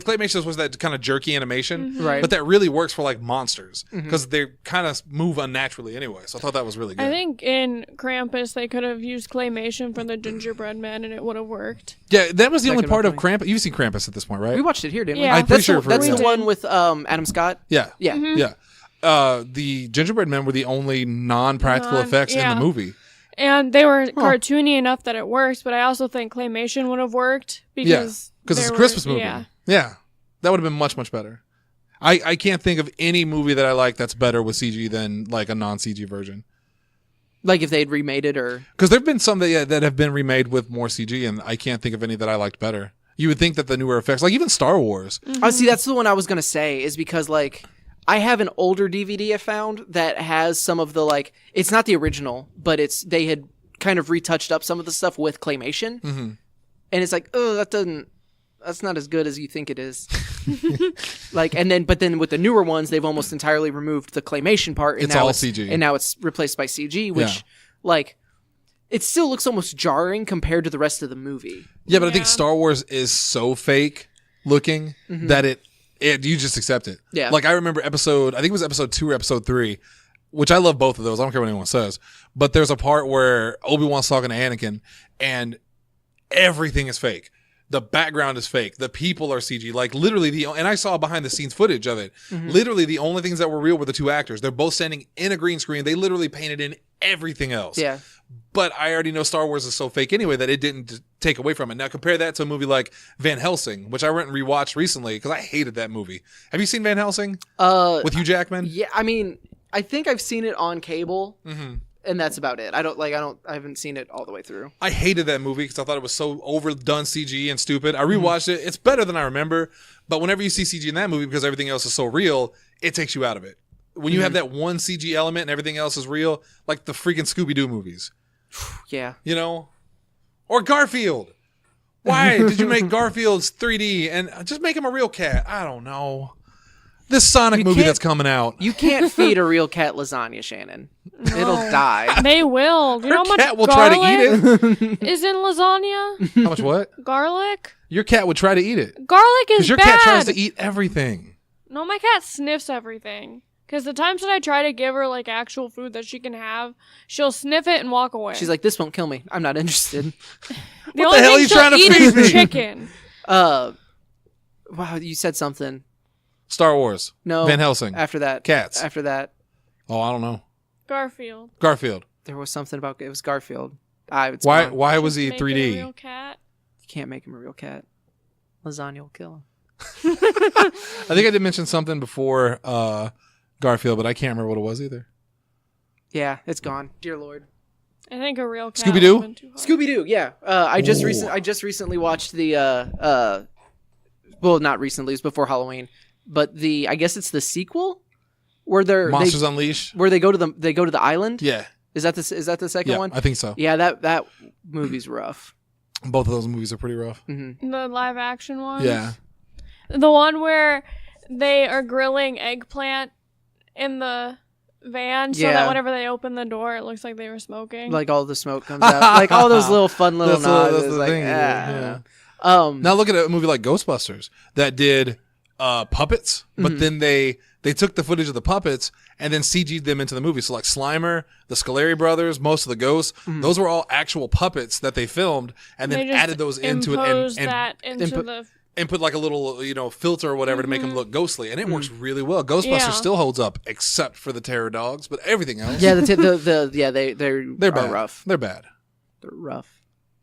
claymation was that kind of jerky animation, Right. but that really works for like monsters because they kind of move unnaturally anyway. So I thought that was really good. I think in Krampus they could have used claymation for the gingerbread man and it would have worked. Yeah, that was the only could've part been of Krampus. You've seen Krampus at this point, right? We watched it here, didn't we? Yeah. I'm pretty sure that's for the real. one with Adam Scott. Yeah. Yeah. Yeah. The gingerbread men were the only non-practical effects in the movie. And they were cartoony enough that it works, but I also think claymation would have worked because it's a Christmas movie. Yeah. That would have been much, much better. I can't think of any movie that I like that's better with CG than like a non-CG version. Like if they'd remade it or... Because there have been some that have been remade with more CG, and I can't think of any that I liked better. You would think that the newer effects, like even Star Wars. Oh, see, that's the one I was going to say, is because like... I have an older DVD I found that has some of the like, it's not the original, but they had kind of retouched up some of the stuff with claymation. Mm-hmm. And it's like, oh, that's not as good as you think it is. But then with the newer ones, they've almost entirely removed the claymation part. And it's all CG. And now it's replaced by CG, which like, it still looks almost jarring compared to the rest of the movie. Yeah, but I think Star Wars is so fake looking that you just accept it. Yeah. Like I remember I think it was episode 2 or episode 3, which I love both of those. I don't care what anyone says. But there's a part where Obi-Wan's talking to Anakin and everything is fake. The background is fake. The people are CG. Like literally and I saw behind the scenes footage of it. Literally the only things that were real were the two actors. They're both standing in a green screen. They literally painted in everything else. Yeah. But I already know Star Wars is so fake anyway that it didn't take away from it. Now compare that to a movie like Van Helsing, which I went and rewatched recently because I hated that movie. Have you seen Van Helsing? With Hugh Jackman? Yeah, I mean, I think I've seen it on cable, and that's about it. I haven't seen it all the way through. I hated that movie because I thought it was so overdone CG and stupid. I rewatched it. It's better than I remember. But whenever you see CG in that movie, because everything else is so real, it takes you out of it. When you have that one CG element and everything else is real, like the freaking Scooby-Doo movies. Yeah. You know? Or Garfield. Why did you make Garfield's 3D and just make him a real cat? I don't know. This Sonic movie that's coming out. You can't feed a real cat lasagna, Shannon. No. It'll die. They will. Do you know how much cat will garlic try to eat it. is in lasagna? How much what? Garlic? Your cat would try to eat it. Garlic is Because your bad. cat tries to eat everything. No, my cat sniffs everything. Because the times that I try to give her like actual food that she can have, she'll sniff it and walk away. She's like, this won't kill me. I'm not interested. the what the hell are you trying to eat feed is me? chicken. Wow, you said something. Star Wars. No. Van Helsing. After that. Cats. After that. Oh, I don't know. Garfield. Garfield. There was something about it was Garfield. It's Why? gone. Why was he Make it a 3D? real cat. You can't make him a real cat. Lasagna will kill him. I think I did mention something before Garfield, but I can't remember what it was either. Yeah, it's gone. Dear Lord. I think a real cat. Scooby-Doo? would've been too hard. Scooby-Doo, yeah. I just recently watched the well, not recently, it was before Halloween, but I guess it's the sequel where Monsters Unleashed. where they go to the island. Yeah. Is that the second Yeah, one? I think so. Yeah, that movie's rough. Both of those movies are pretty rough. Mm-hmm. The live action one. Yeah. The one where they are grilling eggplant in the van so Yeah. that whenever they open the door, it looks like they were smoking. Like all the smoke comes out, like all those little fun little nods. That's It's the like, thing. ah. Yeah. Now look at a movie like Ghostbusters that did puppets, but then they took the footage of the puppets and then CG'd them into the movie. So like Slimer, the Scoleri brothers, most of the ghosts, those were all actual puppets that they filmed and then They just added those into it imposed that into the. and put like a little, filter or whatever to make them look ghostly, and it works really well. Ghostbusters Yeah. still holds up, except for the terror dogs, but everything else, Yeah, they're they're bad. rough. They're bad. They're rough.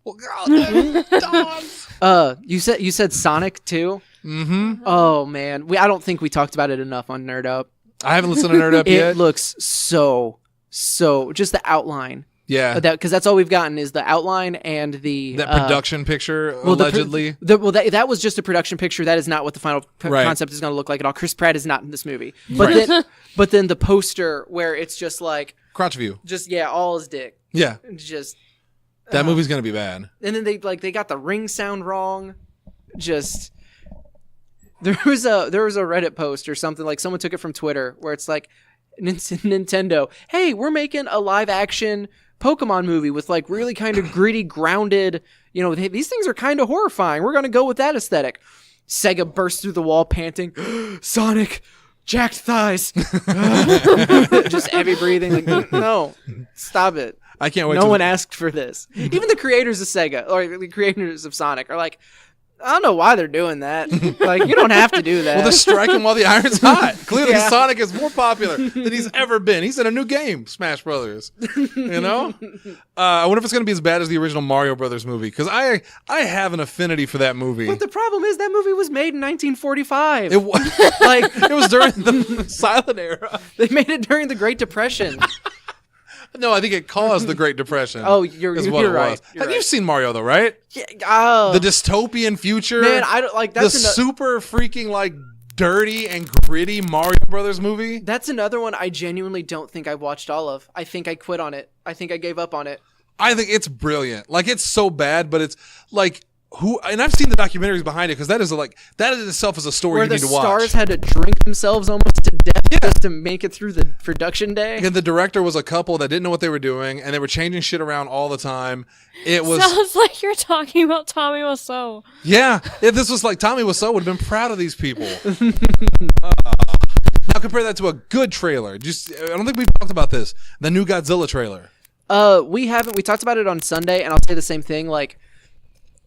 Well, God, dogs. You said Sonic too. Mm-hmm. Oh man, I don't think we talked about it enough on Nerd Up. I haven't listened to Nerd Up It yet. looks so just the outline. Yeah, Because that's all we've gotten is the outline and the that production picture allegedly. That was just a production picture. That is not what the final Right. concept is going to look like at all. Chris Pratt is not in this movie. Right. But then the poster where it's just like Crotch view. all his dick. Yeah, Just that movie's gonna be bad. and then they got the ring sound wrong. Just there was a Reddit post or something, like someone took it from Twitter where it's like Nintendo, hey, we're making a live action Pokemon movie with like really kind of gritty, grounded, these things are kind of horrifying. We're going to go with that aesthetic. Sega bursts through the wall panting, Sonic, jacked thighs, just heavy breathing. Like, no, stop it. I can't wait. No one asked for this. Even the creators of Sega or the creators of Sonic are like, I don't know why they're doing that. Like, you don't have to do that. Well, they're striking while the iron's hot. Clearly, Yeah. Sonic is more popular than he's ever been. He's in a new game, Smash Brothers. You know? I wonder if it's going to be as bad as the original Mario Brothers movie, because I have an affinity for that movie. But the problem is that movie was made in 1945. It was Like, it was during the silent era. they made it during the Great Depression. No, I think it caused the Great Depression. Oh, you're is what it right. was. You're Have right. you seen Mario though, right? Yeah, The dystopian future. man, I don't like the that's super freaking like dirty and gritty Mario Brothers movie. that's another one I genuinely don't think I've watched all of. I think I quit on it. I think I gave up on it. I think it's brilliant. Like, it's so bad, but it's like and I've seen the documentaries behind it, because that in itself is a story Where you the need to watch. stars had to drink themselves almost to death just to make it through the production day. And the director was a couple that didn't know what they were doing, and they were changing shit around all the time. It was Sounds like you're talking about Tommy Wiseau. yeah. If this was like Tommy Wiseau would have been proud of these people. Now compare that to a good trailer. I don't think we've talked about this. The new Godzilla trailer. We haven't. We talked about it on Sunday, and I'll say the same thing. Like,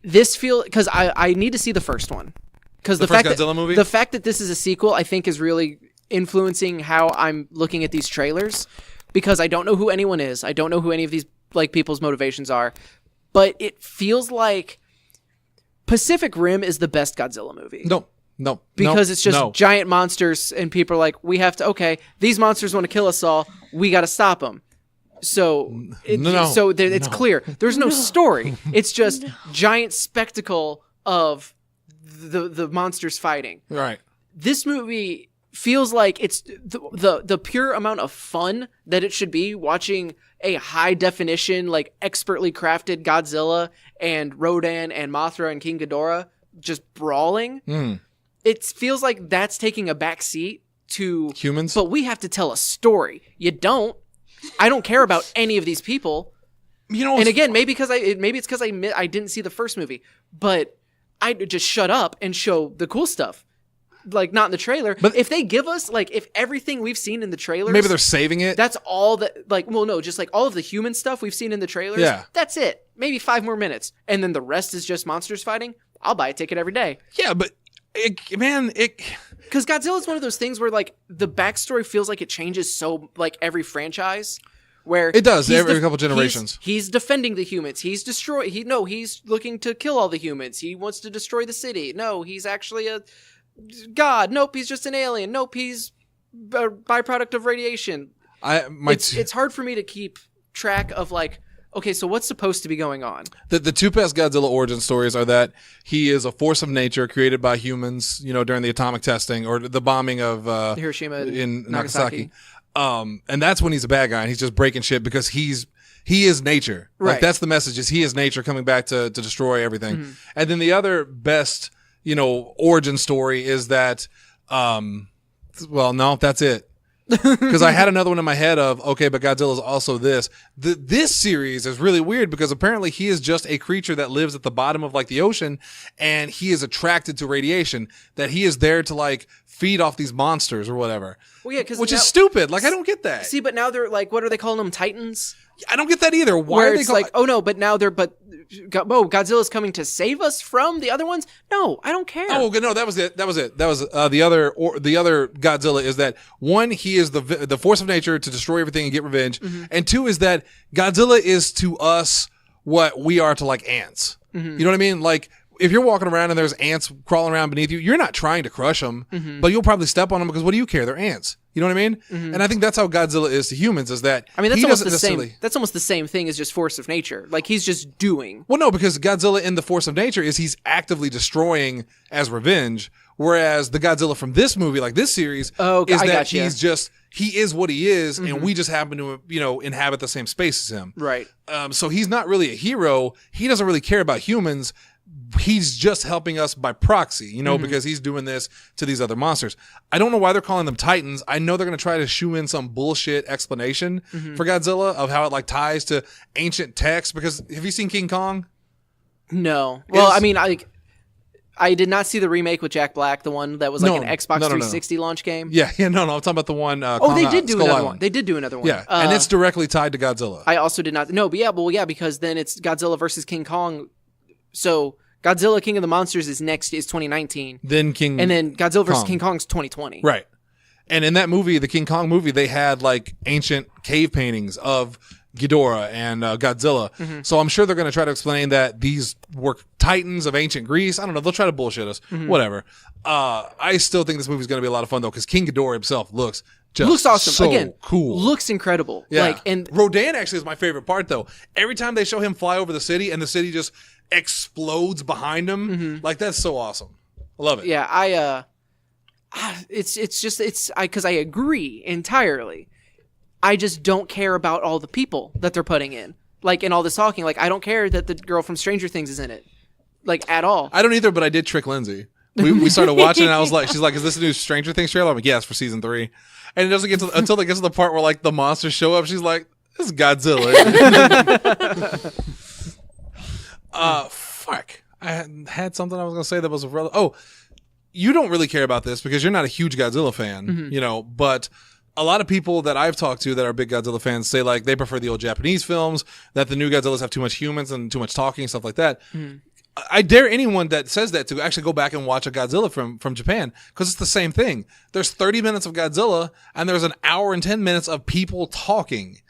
this because I need to see the first one, because The first Godzilla movie? The fact that this is a sequel, I think, is really influencing how I'm looking at these trailers, because I don't know who anyone is. I don't know who any of these like people's motivations are, but it feels like Pacific Rim is the best Godzilla movie. No. Because it's just no. giant monsters, and people are like, we have to. Okay, these monsters want to kill us all. We got to stop them. So, it's clear. There's no story. It's just giant spectacle of the monsters fighting. Right. This movie feels like it's the pure amount of fun that it should be watching a high definition, like expertly crafted Godzilla and Rodan and Mothra and King Ghidorah just brawling. It feels like that's taking a back seat to Humans? But we have to tell a story. You don't. I don't care about any of these people. And again, maybe it's because I didn't see the first movie, but I just shut up and show the cool stuff. Like, not in the trailer. But if they give us, like, if everything we've seen in the trailers, maybe they're saving it. that's all that, like, well, no, just like all of the human stuff we've seen in the trailers. Yeah. That's it. Maybe 5 more minutes. And then the rest is just monsters fighting. I'll buy a ticket every day. Yeah, but Because Godzilla is one of those things where, like, the backstory feels like it changes so, like, every franchise. Where It does, he's every couple generations. He's defending the humans. He's looking to kill all the humans. He wants to destroy the city. No, he's actually a god. Nope, he's just an alien. Nope, he's a byproduct of radiation. It's hard for me to keep track of, like, okay, so what's supposed to be going on? The two past Godzilla origin stories are that he is a force of nature created by humans, during the atomic testing or the bombing of Hiroshima in Nagasaki. And that's when he's a bad guy, and he's just breaking shit because he is nature. Right. Like, that's the message, is he is nature coming back to destroy everything. Mm-hmm. And then the other best, origin story is that, well, no, that's it. Because I had another one in my head of, okay, but Godzilla's also this. This series is really weird because apparently he is just a creature that lives at the bottom of, like, the ocean, and he is attracted to radiation, that he is there to, like, feed off these monsters or whatever. Well, yeah, because which is stupid. Like, I don't get that. See, but now they're like, what are they calling them? Titans? I don't get that either. Why Where are they it's like, oh no, but now Godzilla's coming to save us from the other ones? No, I don't care. Oh no, that was it. That was the other Godzilla is that, one, he is the force of nature to destroy everything and get revenge, and 2 is that Godzilla is to us what we are to, like, ants. You know what I mean? Like, if you're walking around and there's ants crawling around beneath you, you're not trying to crush them, but you'll probably step on them because what do you care? They're ants. You know what I mean? And I think that's how Godzilla is to humans, is that I mean, that's he almost doesn't the same. necessarily- That's almost the same thing as just force of nature. Like, he's just doing. Well, no, because Godzilla in the force of nature is he's actively destroying as revenge, whereas the Godzilla from this movie, like this series, is I that gotcha. he is what he is, and we just happen to inhabit the same space as him. Right. So he's not really a hero. He doesn't really care about humans. he's just helping us by proxy, you know, because he's doing this to these other monsters. I don't know why they're calling them Titans. I know they're going to try to shoe in some bullshit explanation for Godzilla of how it like ties to ancient texts. Because have you seen King Kong? No. Well, I mean, I did not see the remake with Jack Black, the one that was like an Xbox 360 launch game. Yeah, no. I'm talking about the one. They did do another one. They did do another one. Yeah, and it's directly tied to Godzilla. I also did not. No, but because then it's Godzilla versus King Kong. So Godzilla King of the Monsters is 2019. Then Godzilla versus King Kong's 2020. Right. And in that movie, the King Kong movie, they had like ancient cave paintings of Ghidorah and Godzilla. So I'm sure they're going to try to explain that these were titans of ancient Greece. I don't know. They'll try to bullshit us. Whatever. I still think this movie's going to be a lot of fun though, because King Ghidorah himself looks awesome. So again, cool. Looks incredible. Yeah. And Rodan actually is my favorite part though. Every time they show him fly over the city and the city just explodes behind him, like that's so awesome. I love it. Yeah, because I agree entirely. I just don't care about all the people that they're putting in, like in all this talking. Like I don't care that the girl from Stranger Things is in it, like at all. I don't either, but I did trick Lindsay. We started watching and I was like, she's like, is this a new Stranger Things trailer? I'm like, yes, for season 3. And it doesn't get until it gets to the part where like the monsters show up. She's like, this is Godzilla. Fuck. I had something I was going to say that was you don't really care about this because you're not a huge Godzilla fan, you know, but a lot of people that I've talked to that are big Godzilla fans say like they prefer the old Japanese films, that the new Godzillas have too much humans and too much talking and stuff like that. I dare anyone that says that to actually go back and watch a Godzilla from Japan, because it's the same thing. There's 30 minutes of Godzilla and there's an hour and 10 minutes of people talking.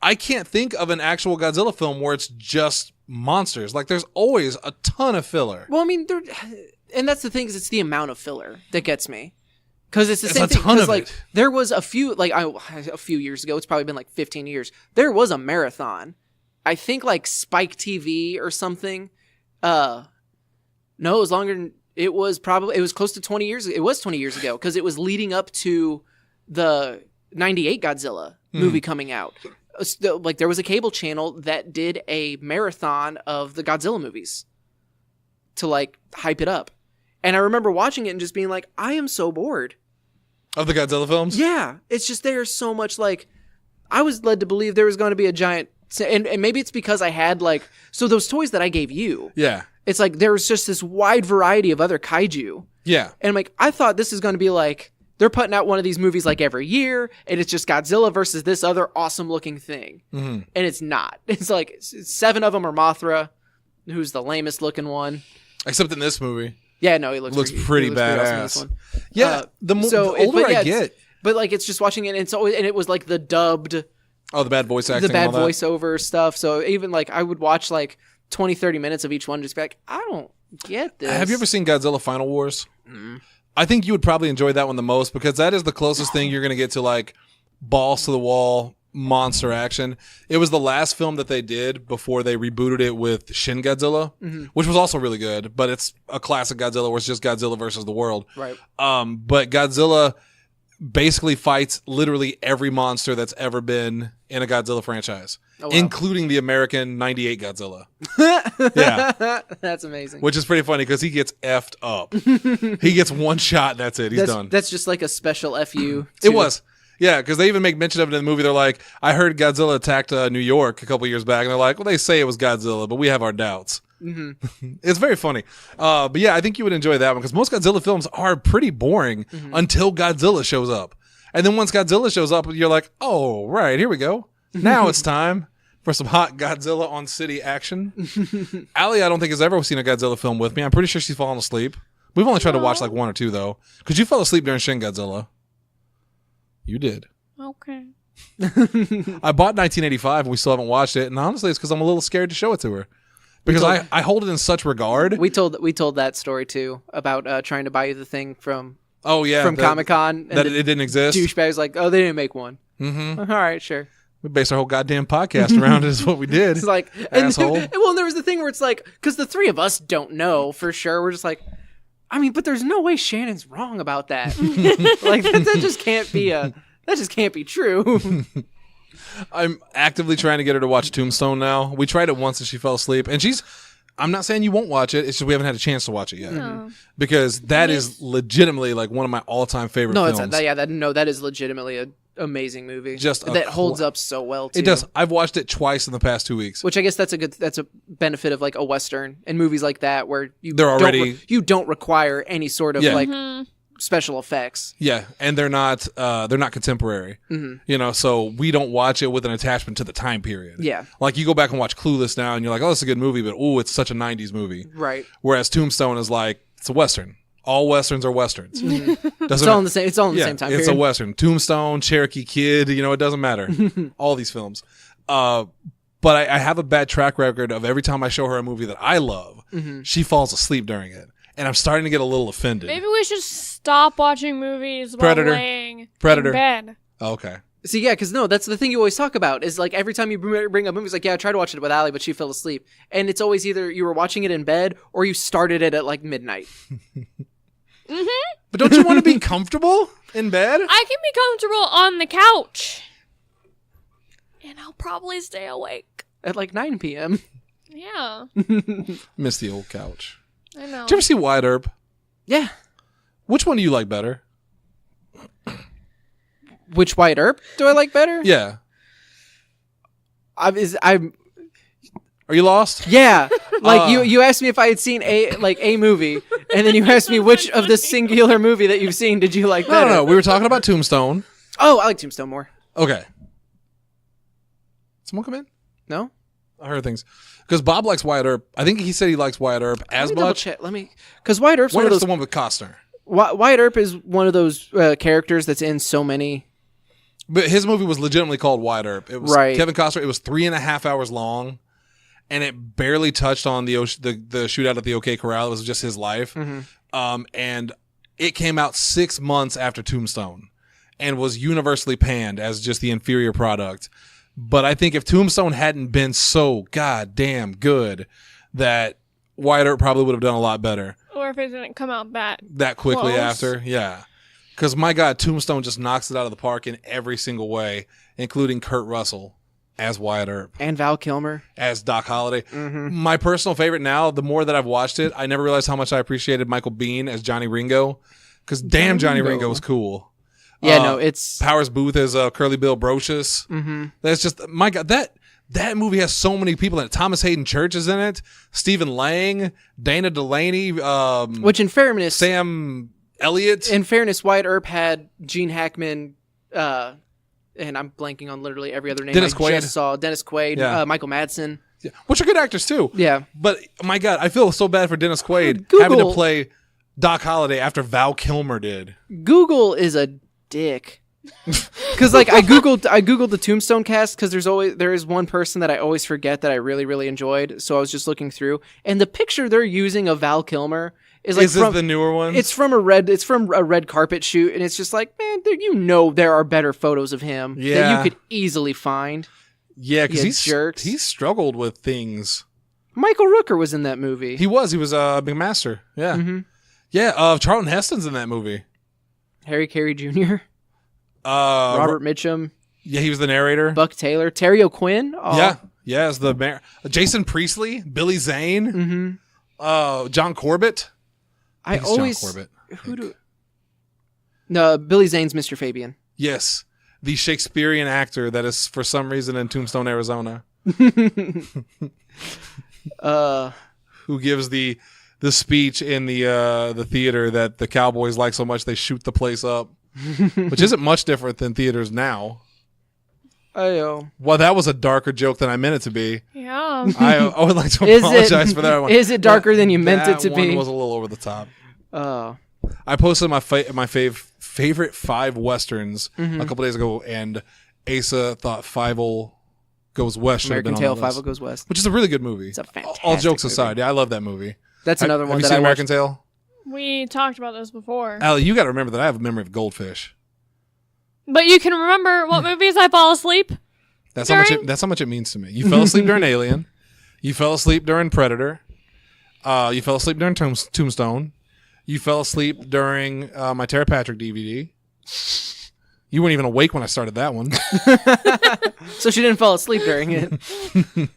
I can't think of an actual Godzilla film where it's just monsters. Like there's always a ton of filler. Well, I mean, and that's the thing, is it's the amount of filler that gets me. Because it's the same thing. Because like there was a few years ago. It's probably been like 15 years. There was a marathon. I think like Spike TV or something. No, it was longer. It was close to 20 years. It was 20 years ago because it was leading up to the 98 Godzilla movie coming out. Like there was a cable channel that did a marathon of the Godzilla movies to like hype it up. And I remember watching it and just being like, I am so bored. Of the Godzilla films? Yeah. It's just there's so much like, I was led to believe there was going to be a giant, and maybe it's because I had like, so those toys that I gave you. Yeah. It's like there was just this wide variety of other kaiju. Yeah. And I'm like, I thought this is going to be like, they're putting out one of these movies like every year, and it's just Godzilla versus this other awesome looking thing. And it's not. It's like 7 of them are Mothra, who's the lamest looking one. Except in this movie. Yeah, no, he looks pretty badass. Awesome in this one. Yeah, the older I get. But like, it's just watching it, and it was like the dubbed. Oh, the bad voice acting. The bad voiceover stuff. So even like, I would watch like 20, 30 minutes of each one, just be like, I don't get this. Have you ever seen Godzilla Final Wars? I think you would probably enjoy that one the most, because that is the closest thing you're going to get to like balls to the wall monster action. It was the last film that they did before they rebooted it with Shin Godzilla, which was also really good, but it's a classic Godzilla where it's just Godzilla versus the world. Right. But Godzilla basically fights literally every monster that's ever been in a Godzilla franchise, including the American 98 Godzilla. Yeah. That's amazing. Which is pretty funny because he gets effed up. He gets one shot and that's it. He's done. That's just like a special FU. It was. Yeah, because they even make mention of it in the movie. They're like, I heard Godzilla attacked New York a couple years back. And they're like, well, they say it was Godzilla, but we have our doubts. It's very funny. But yeah, I think you would enjoy that one because most Godzilla films are pretty boring until Godzilla shows up. And then once Godzilla shows up, you're like, oh, right, here we go. Now it's time for some hot Godzilla on city action. Allie, I don't think, has ever seen a Godzilla film with me. I'm pretty sure she's fallen asleep. We've only tried to watch like 1 or 2, though. Because you fell asleep during Shin Godzilla. You did. Okay. I bought 1985 and we still haven't watched it. And honestly, it's because I'm a little scared to show it to her. Because I hold it in such regard. We told that story too about trying to buy you the thing from Comic-Con. That it didn't exist. Douchebag's like, oh, they didn't make one. All right, sure. We based our whole goddamn podcast around it is what we did. It's like, asshole. And there was the thing where it's like, because the 3 of us don't know for sure. We're just like, I mean, but there's no way Shannon's wrong about that. Like that just can't be true. I'm actively trying to get her to watch Tombstone now. We tried it once and she fell asleep. And I'm not saying you won't watch it. It's just we haven't had a chance to watch it yet. No. Because that is legitimately like one of my all-time favorite films. That is legitimately an amazing movie. Just that holds up so well too. It does. I've watched it twice in the past 2 weeks. Which I guess that's a benefit of like a Western and movies like that where you don't require any sort of like special effects. Yeah, and they're not contemporary. You know, so we don't watch it with an attachment to the time period. Yeah. Like you go back and watch Clueless now and you're like, oh, it's a good movie, but it's such a 90s movie. Right. Whereas Tombstone is like, it's a Western. All Westerns are Westerns. It's all in the same time period. It's a Western. Tombstone, Cherokee Kid, you know, it doesn't matter. All these films. But I have a bad track record of every time I show her a movie that I love, she falls asleep during it. And I'm starting to get a little offended. Maybe we should stop watching movies while laying in bed. Okay. See, yeah, because that's the thing you always talk about is like every time you bring up movies, like, yeah, I tried to watch it with Allie, but she fell asleep. And it's always either you were watching it in bed or you started it at like midnight. But don't you want to be comfortable in bed? I can be comfortable on the couch. And I'll probably stay awake. At like 9 p.m. Yeah. Miss the old couch. I know. Did you ever see Wyatt Earp? Yeah. Which one do you like better? Which Wyatt Earp do I like better? Yeah. I'm Are you lost? Yeah. Like you asked me if I had seen a movie, and then you asked me which of the singular movie that you've seen did you like better? No. We were talking about Tombstone. Oh, I like Tombstone more. Okay. Someone come in? No? I heard things. Because Bob likes Wyatt Earp. I think he said he likes Wyatt Earp as much. Because Wyatt Earp's one of those. the one with Costner. Wyatt Earp is one of those characters that's in so many. But his movie was legitimately called Wyatt Earp. It was Kevin Costner. It was 3.5 hours long, and it barely touched on the shootout at the OK Corral. It was just his life. And it came out 6 months after Tombstone, and was universally panned as just the inferior product. But I think if Tombstone hadn't been so goddamn good, that Wyatt Earp probably would have done a lot better. Or if it didn't come out that quickly close. after. Yeah. Because, my God, Tombstone just knocks it out of the park in every single way, including Kurt Russell as Wyatt Earp. And Val Kilmer. As Doc Holliday. My personal favorite now, the more that I've watched it, I never realized how much I appreciated Michael Biehn as Johnny Ringo. Because damn, Johnny Ringo was cool. Yeah, it's... Powers Booth as Curly Bill Brocious. That's just... My God, that movie has so many people in it. Thomas Hayden Church is in it. Stephen Lang. Dana Delaney. Which, in fairness... Sam Elliott. In fairness, Wyatt Earp had Gene Hackman... and I'm blanking on literally every other name Dennis I Quaid. just saw. Dennis Quaid. Michael Madsen. Yeah. Which are good actors, too. Yeah. But, my God, I feel so bad for Dennis Quaid having to play Doc Holliday after Val Kilmer did. Google is a dick. Because like I googled the Tombstone cast because there is one person that I always forget that I really, really enjoyed. So I was just looking through, and the picture they're using of Val Kilmer is like this the newer one? It's from a red carpet shoot, and it's just like, man, there are better photos of him that you could easily find. Yeah, because he's struggled with things. Michael Rooker was in that movie. He was McMaster. Yeah, yeah. Charlton Heston's in that movie. Harry Carey Jr. Robert Mitchum. Yeah, he was the narrator. Buck Taylor. Terry O'Quinn. Oh. Yeah, as the mayor. Jason Priestley. Billy Zane. John Corbett. John Corbett. No, Billy Zane's Mr. Fabian. Yes, the Shakespearean actor that is for some reason in Tombstone, Arizona. Who gives the speech in the theater that the Cowboys like so much they shoot the place up. Which isn't much different than theaters now. Well, that was a darker joke than I meant it to be. Yeah. I would like to apologize for that one. Is it darker than you meant it to be? That one was a little over the top. Oh. I posted my favorite 5 Westerns a couple days ago, and Asa thought Fievel Goes West. American Tail, Fievel Goes West. Which is a really good movie. It's a fantastic All jokes movie. aside, yeah, I love that movie. That's another one have that you seen I American watched. Tail? We talked about this before. Allie, you got to remember that I have a memory of goldfish. But you can remember what movies I fall asleep That's during? how much it means to me. You fell asleep during Alien. You fell asleep during Predator. You fell asleep during Tombstone. You fell asleep during my Tara Patrick DVD. You weren't even awake when I started that one. So she didn't fall asleep during it. I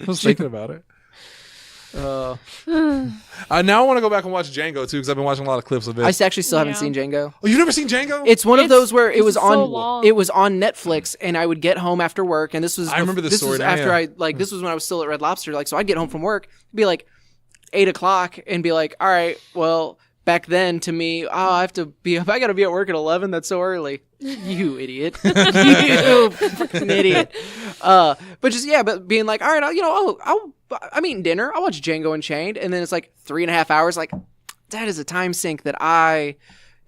was thinking about it. Now I want to go back and watch Django too because I've been watching a lot of clips of it. I actually still haven't seen Django. Oh, you've never seen Django? It's one of those where it was on. long. It was on Netflix, and I would get home after work, and this was. I remember this story was now, after yeah. this was when I was still at Red Lobster. Like, so I'd get home from work, it'd be like 8:00, and be like, all right, well. Back then, to me, I got to be at work at 11. That's so early. You idiot. You fucking idiot. But being like, all right, I'm eating dinner. I'll watch Django Unchained. And then it's like 3.5 hours. Like, that is a time sink that I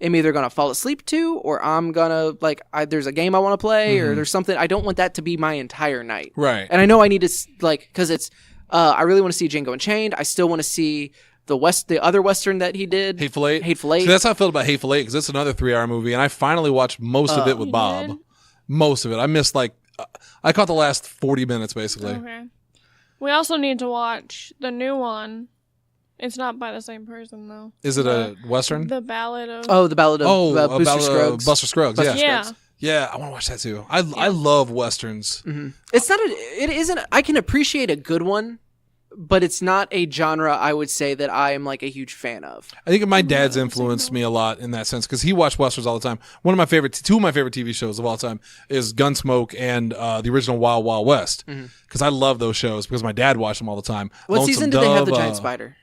am either going to fall asleep to, or I'm going to, there's a game I want to play, or there's something. I don't want that to be my entire night. Right. And I know I need to, because it's, I really want to see Django Unchained. I still want to see the other Western that he did. Hateful Eight. Hateful Eight. See, that's how I felt about Hateful Eight because it's another 3-hour movie, and I finally watched most of it with Bob. did? Most of it. I missed I caught the last 40 minutes basically. Okay. We also need to watch the new one. It's not by the same person though. Is it a Western? The Ballad of. The Ballad of Buster Scruggs. Buster Scruggs. Buster Yeah. Yeah. Yeah, I want to watch that too. I love Westerns. Mm-hmm. It isn't. I can appreciate a good one, but it's not a genre I would say that I am like a huge fan of. I think my dad's influenced me a lot in that sense because he watched Westerns all the time. Two of my favorite TV shows of all time is Gunsmoke and the original Wild Wild West because I love those shows because my dad watched them all the time. What Lonesome season did they have the Dove, giant spider?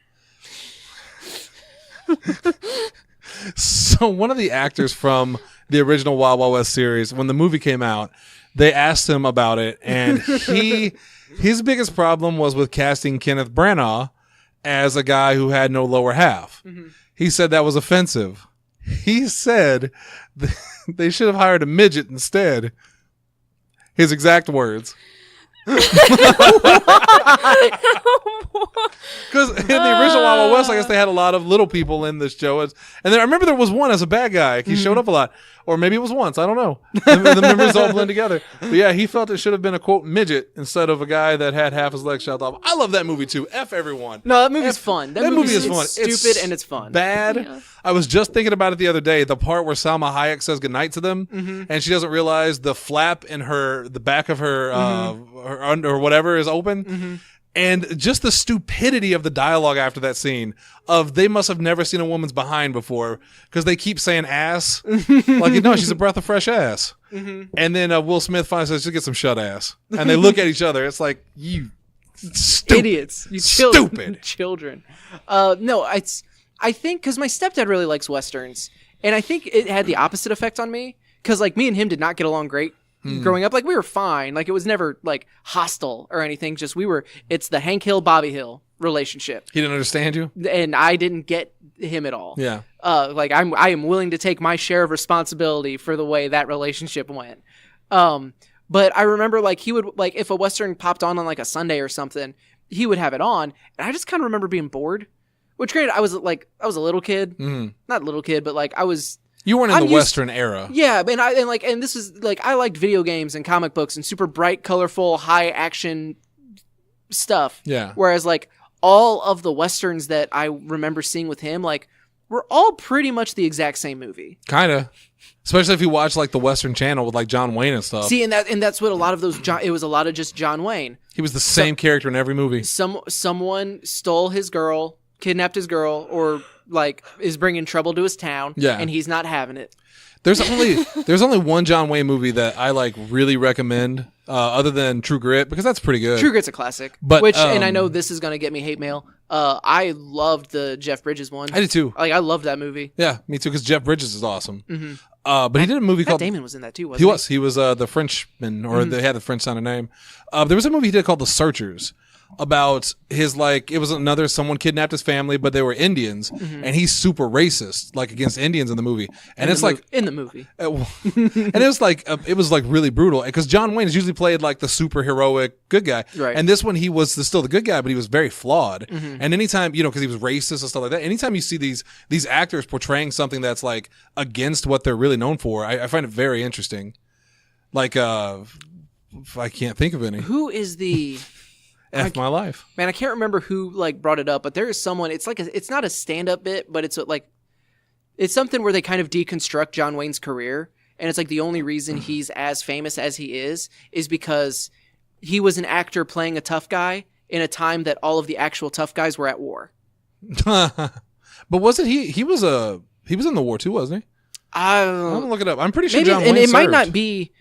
So one of the actors from the original Wild Wild West series, when the movie came out, they asked him about it, and his biggest problem was with casting Kenneth Branagh as a guy who had no lower half. He said that was offensive. He said they should have hired a midget instead. His exact words. Because in the original Wild Wild West, I guess they had a lot of little people in this show. And then I remember there was one as a bad guy. He showed up a lot. Or maybe it was once. I don't know. The memories all blend together. But yeah, he felt it should have been a, quote, midget instead of a guy that had half his legs chopped off. I love that movie, too. F everyone. No, that movie's fun. That movie is fun. It's stupid and it's fun. Bad. Yeah. I was just thinking about it the other day. The part where Salma Hayek says goodnight to them, and she doesn't realize the flap in the back of her, her under or whatever is open. And just the stupidity of the dialogue after that scene of they must have never seen a woman's behind before because they keep saying ass. Like, no, she's a breath of fresh ass. And then Will Smith finally says, just get some shut ass. And they look at each other. It's like, you stupid. Idiots. You children. Stupid. Children. No, I think because my stepdad really likes Westerns. And I think it had the opposite effect on me because like me and him did not get along great. Growing up, like we were fine. Like it was never like hostile or anything. Just it's the Hank Hill, Bobby Hill relationship. He didn't understand you? And I didn't get him at all. Yeah. Like I am willing to take my share of responsibility for the way that relationship went. But I remember like he would like if a Western popped on like a Sunday or something, he would have it on. And I just kind of remember being bored. Which granted, I was a little kid. Not little kid, but like I was. You weren't in the Western era. Yeah, and this is like I liked video games and comic books and super bright, colorful, high action stuff. Yeah. Whereas like all of the Westerns that I remember seeing with him, like were all pretty much the exact same movie. Kinda. Especially if you watch like the Western Channel with like John Wayne and stuff. See, and that's what a lot of those. It was a lot of just John Wayne. He was the same character in every movie. Someone stole his girl, kidnapped his girl, or like is bringing trouble to his town. Yeah. And he's not having it. There's only one John Wayne movie that I like really recommend, other than True Grit, because that's pretty good. True Grit's a classic. But and I know this is gonna get me hate mail. I loved the Jeff Bridges one. I did too. Like I loved that movie. Yeah, me too. Because Jeff Bridges is awesome. But he did a movie Matt called. Damon was in that too. Wasn't He was the Frenchman, or they had the French sounding name. There was a movie he did called The Searchers. About his it was someone kidnapped his family, but they were Indians, and he's super racist, like against Indians in the movie, and it's like in the movie, and it was like really brutal because John Wayne is usually played like the super heroic good guy, right? And this one he was still the good guy, but he was very flawed. And anytime because he was racist and stuff like that, anytime you see these actors portraying something that's like against what they're really known for, I find it very interesting. Like I can't think of any. Who is the my life, man? I can't remember who like brought it up, but there is someone. It's like it's not a stand-up bit, but it's something where they kind of deconstruct John Wayne's career, and it's like the only reason he's as famous as he is because he was an actor playing a tough guy, in a time that all of the actual tough guys were at war. But wasn't he was in the war too, wasn't he? I'm gonna look it up. I'm pretty sure maybe, John and Wayne it might served. not be.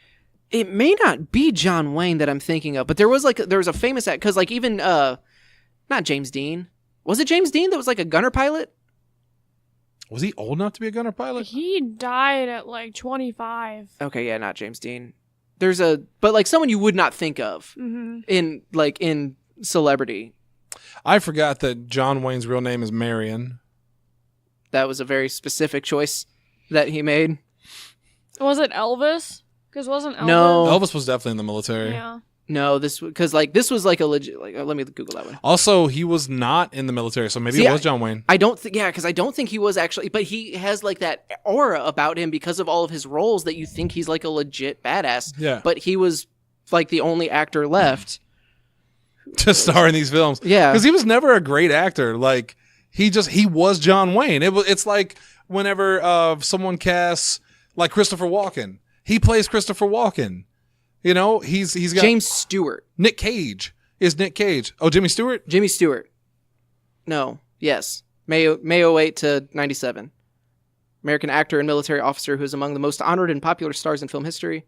It may not be John Wayne that I'm thinking of, but there was a famous act because like even not James Dean. Was it James Dean that was like a gunner pilot? Was he old enough to be a gunner pilot? He died at like 25. Okay, yeah, not James Dean. But like someone you would not think of in celebrity. I forgot that John Wayne's real name is Marion. That was a very specific choice that he made. Was it Elvis? Because wasn't Elvis? No. Elvis was definitely in the military. Yeah. No, this was like a legit. Like, let me Google that one. Also, he was not in the military, so maybe it was John Wayne. I don't think, because I don't think he was actually, but he has like that aura about him because of all of his roles that you think he's like a legit badass. Yeah. But he was like the only actor left to star in these films. Yeah. Because he was never a great actor. Like, he was John Wayne. It's like whenever someone casts like Christopher Walken. He plays Christopher Walken. You know, he's got James Stewart. Nick Cage is Nick Cage. Oh, Jimmy Stewart? Jimmy Stewart. No. Yes. May 08 to 97. American actor and military officer who is among the most honored and popular stars in film history.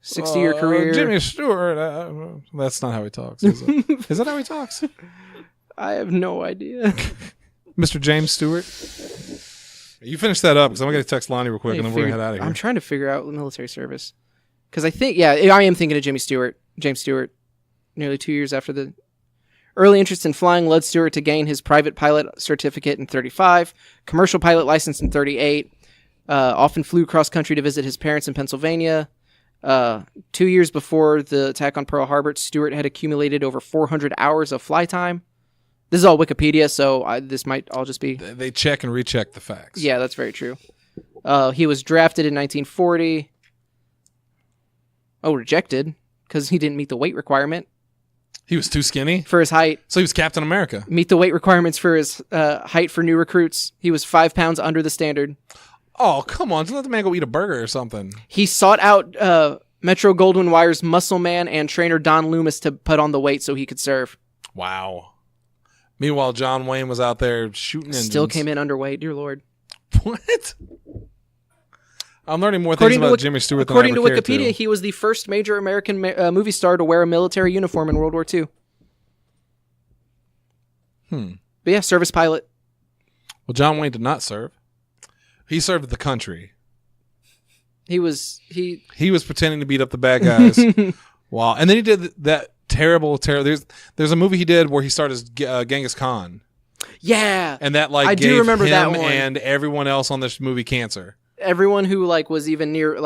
60-year career. Jimmy Stewart. That's not how he talks, is it? Is that how he talks? I have no idea. Mr. James Stewart? You finish that up because I'm going to text Lonnie real quick and then we're going to head out of here. I'm trying to figure out the military service. Because I think, I am thinking of James Stewart, nearly 2 years after the early interest in flying led Stewart to gain his private pilot certificate in 35, commercial pilot license in 38, often flew cross country to visit his parents in Pennsylvania. 2 years before the attack on Pearl Harbor, Stewart had accumulated over 400 hours of fly time. This is all Wikipedia, so this might all just be... They check and recheck the facts. Yeah, that's very true. He was drafted in 1940. Oh, rejected because he didn't meet the weight requirement. He was too skinny? For his height. So he was Captain America. Meet the weight requirements for his height for new recruits. He was 5 pounds under the standard. Oh, come on. Just let the man go eat a burger or something. He sought out Metro-Goldwyn-Mayer's muscle man and trainer Don Loomis to put on the weight so he could serve. Wow. Meanwhile, John Wayne was out there shooting engines. Still came in underweight, dear Lord. What? I'm learning more things about Jimmy Stewart than I ever cared to. According to Wikipedia, he was the first major American movie star to wear a military uniform in World War II. But yeah, service pilot. Well, John Wayne did not serve. He served the country. He was pretending to beat up the bad guys. Wow. And then he did that terrible. There's a movie he did where he started as Genghis Khan. Yeah. And that I gave do remember him that one. And everyone else on this movie cancer. Everyone who was even near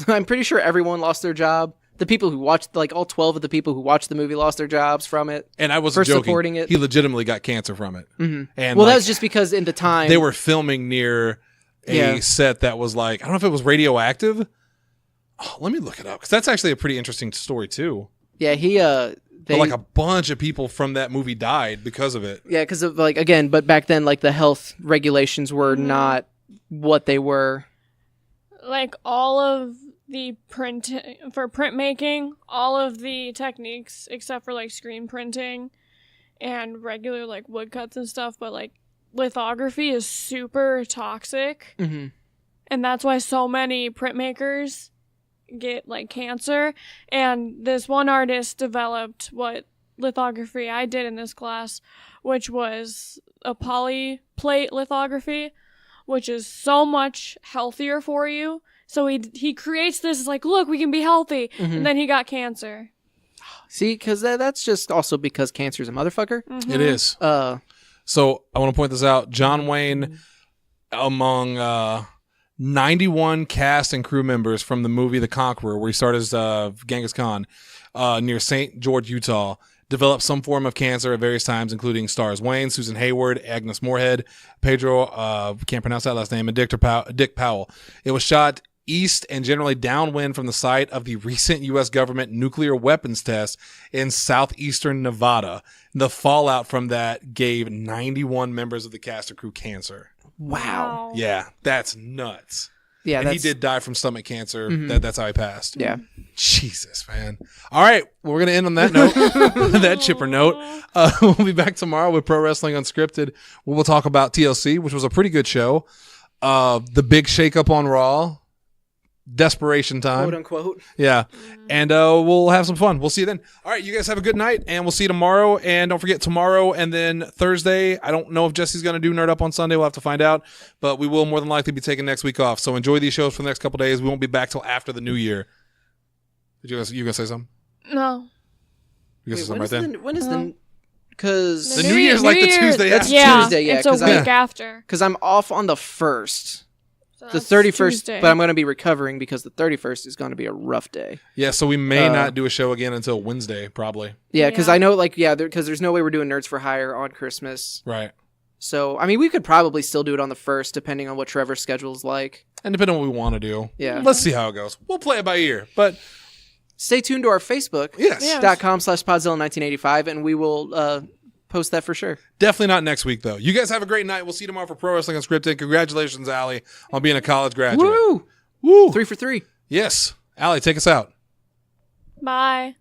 I'm pretty sure everyone lost their job. The people who watched all 12 of the people who watched the movie lost their jobs from it. And I wasn't joking. Supporting it. He legitimately got cancer from it. Mm-hmm. And that was just because in the time they were filming near a set that was I don't know if it was radioactive. Oh, let me look it up because that's actually a pretty interesting story too. Yeah, but a bunch of people from that movie died because of it. Yeah, because of again, but back then the health regulations were not what they were. All of the printmaking, all of the techniques except for screen printing and regular woodcuts and stuff, but lithography is super toxic. Mm-hmm. And that's why so many printmakers get cancer. And this one artist developed what lithography I did in this class, which was a polyplate lithography, which is so much healthier for you. So he creates this look, we can be healthy. Mm-hmm. And then he got cancer. See, because that's just also because cancer's a motherfucker. Mm-hmm. It is. So I want to point this out. John Wayne, among 91 cast and crew members from the movie The Conqueror, where he started as Genghis Khan, near St. George, Utah, developed some form of cancer at various times, including stars Wayne, Susan Hayward, Agnes Moorehead, Pedro, can't pronounce that last name, and Dick Powell. It was shot east and generally downwind from the site of the recent U.S. government nuclear weapons test in southeastern Nevada. The fallout from that gave 91 members of the cast and crew cancer. Wow. Yeah, that's nuts. Yeah, and he did die from stomach cancer. That's how he passed. Yeah. Jesus, man. All right, well, we're gonna end on that note, that chipper note. We'll be back tomorrow with Pro Wrestling Unscripted. We'll talk about TLC, which was a pretty good show. The big shakeup on Raw. Desperation time, quote unquote. Yeah, and we'll have some fun. We'll see you then. All right, you guys have a good night, and we'll see you tomorrow. And don't forget, tomorrow and then Thursday, I don't know if Jesse's going to do Nerd Up on Sunday. We'll have to find out, but we will more than likely be taking next week off. So enjoy these shows for the next couple days. We won't be back till after the new year. You gonna say something? No. You gonna say something right then? When is the? Because The New Year's like the Tuesday after. Tuesday, yeah, it's a week after. Because I'm off on the 1st. So The that's 31st, Tuesday. but I'm going to be recovering because the 31st is going to be a rough day. Yeah, so we may not do a show again until Wednesday, probably. Yeah, because Yeah. I know, because there's no way we're doing Nerds for Hire on Christmas. Right. So, I mean, we could probably still do it on the 1st, depending on what Trevor's schedule's like. And depending on what we want to do. Yeah. Let's see how it goes. We'll play it by ear. But Stay tuned to our Facebook. yes, Yeah. .com/Podzilla1985, and we will post that for sure. definitely not next week, though. You guys have a great night. We'll see you tomorrow for Pro Wrestling Unscripted. Congratulations, Allie, on being a college graduate. Woo! Woo! 3 for 3. Yes. Allie, take us out. Bye.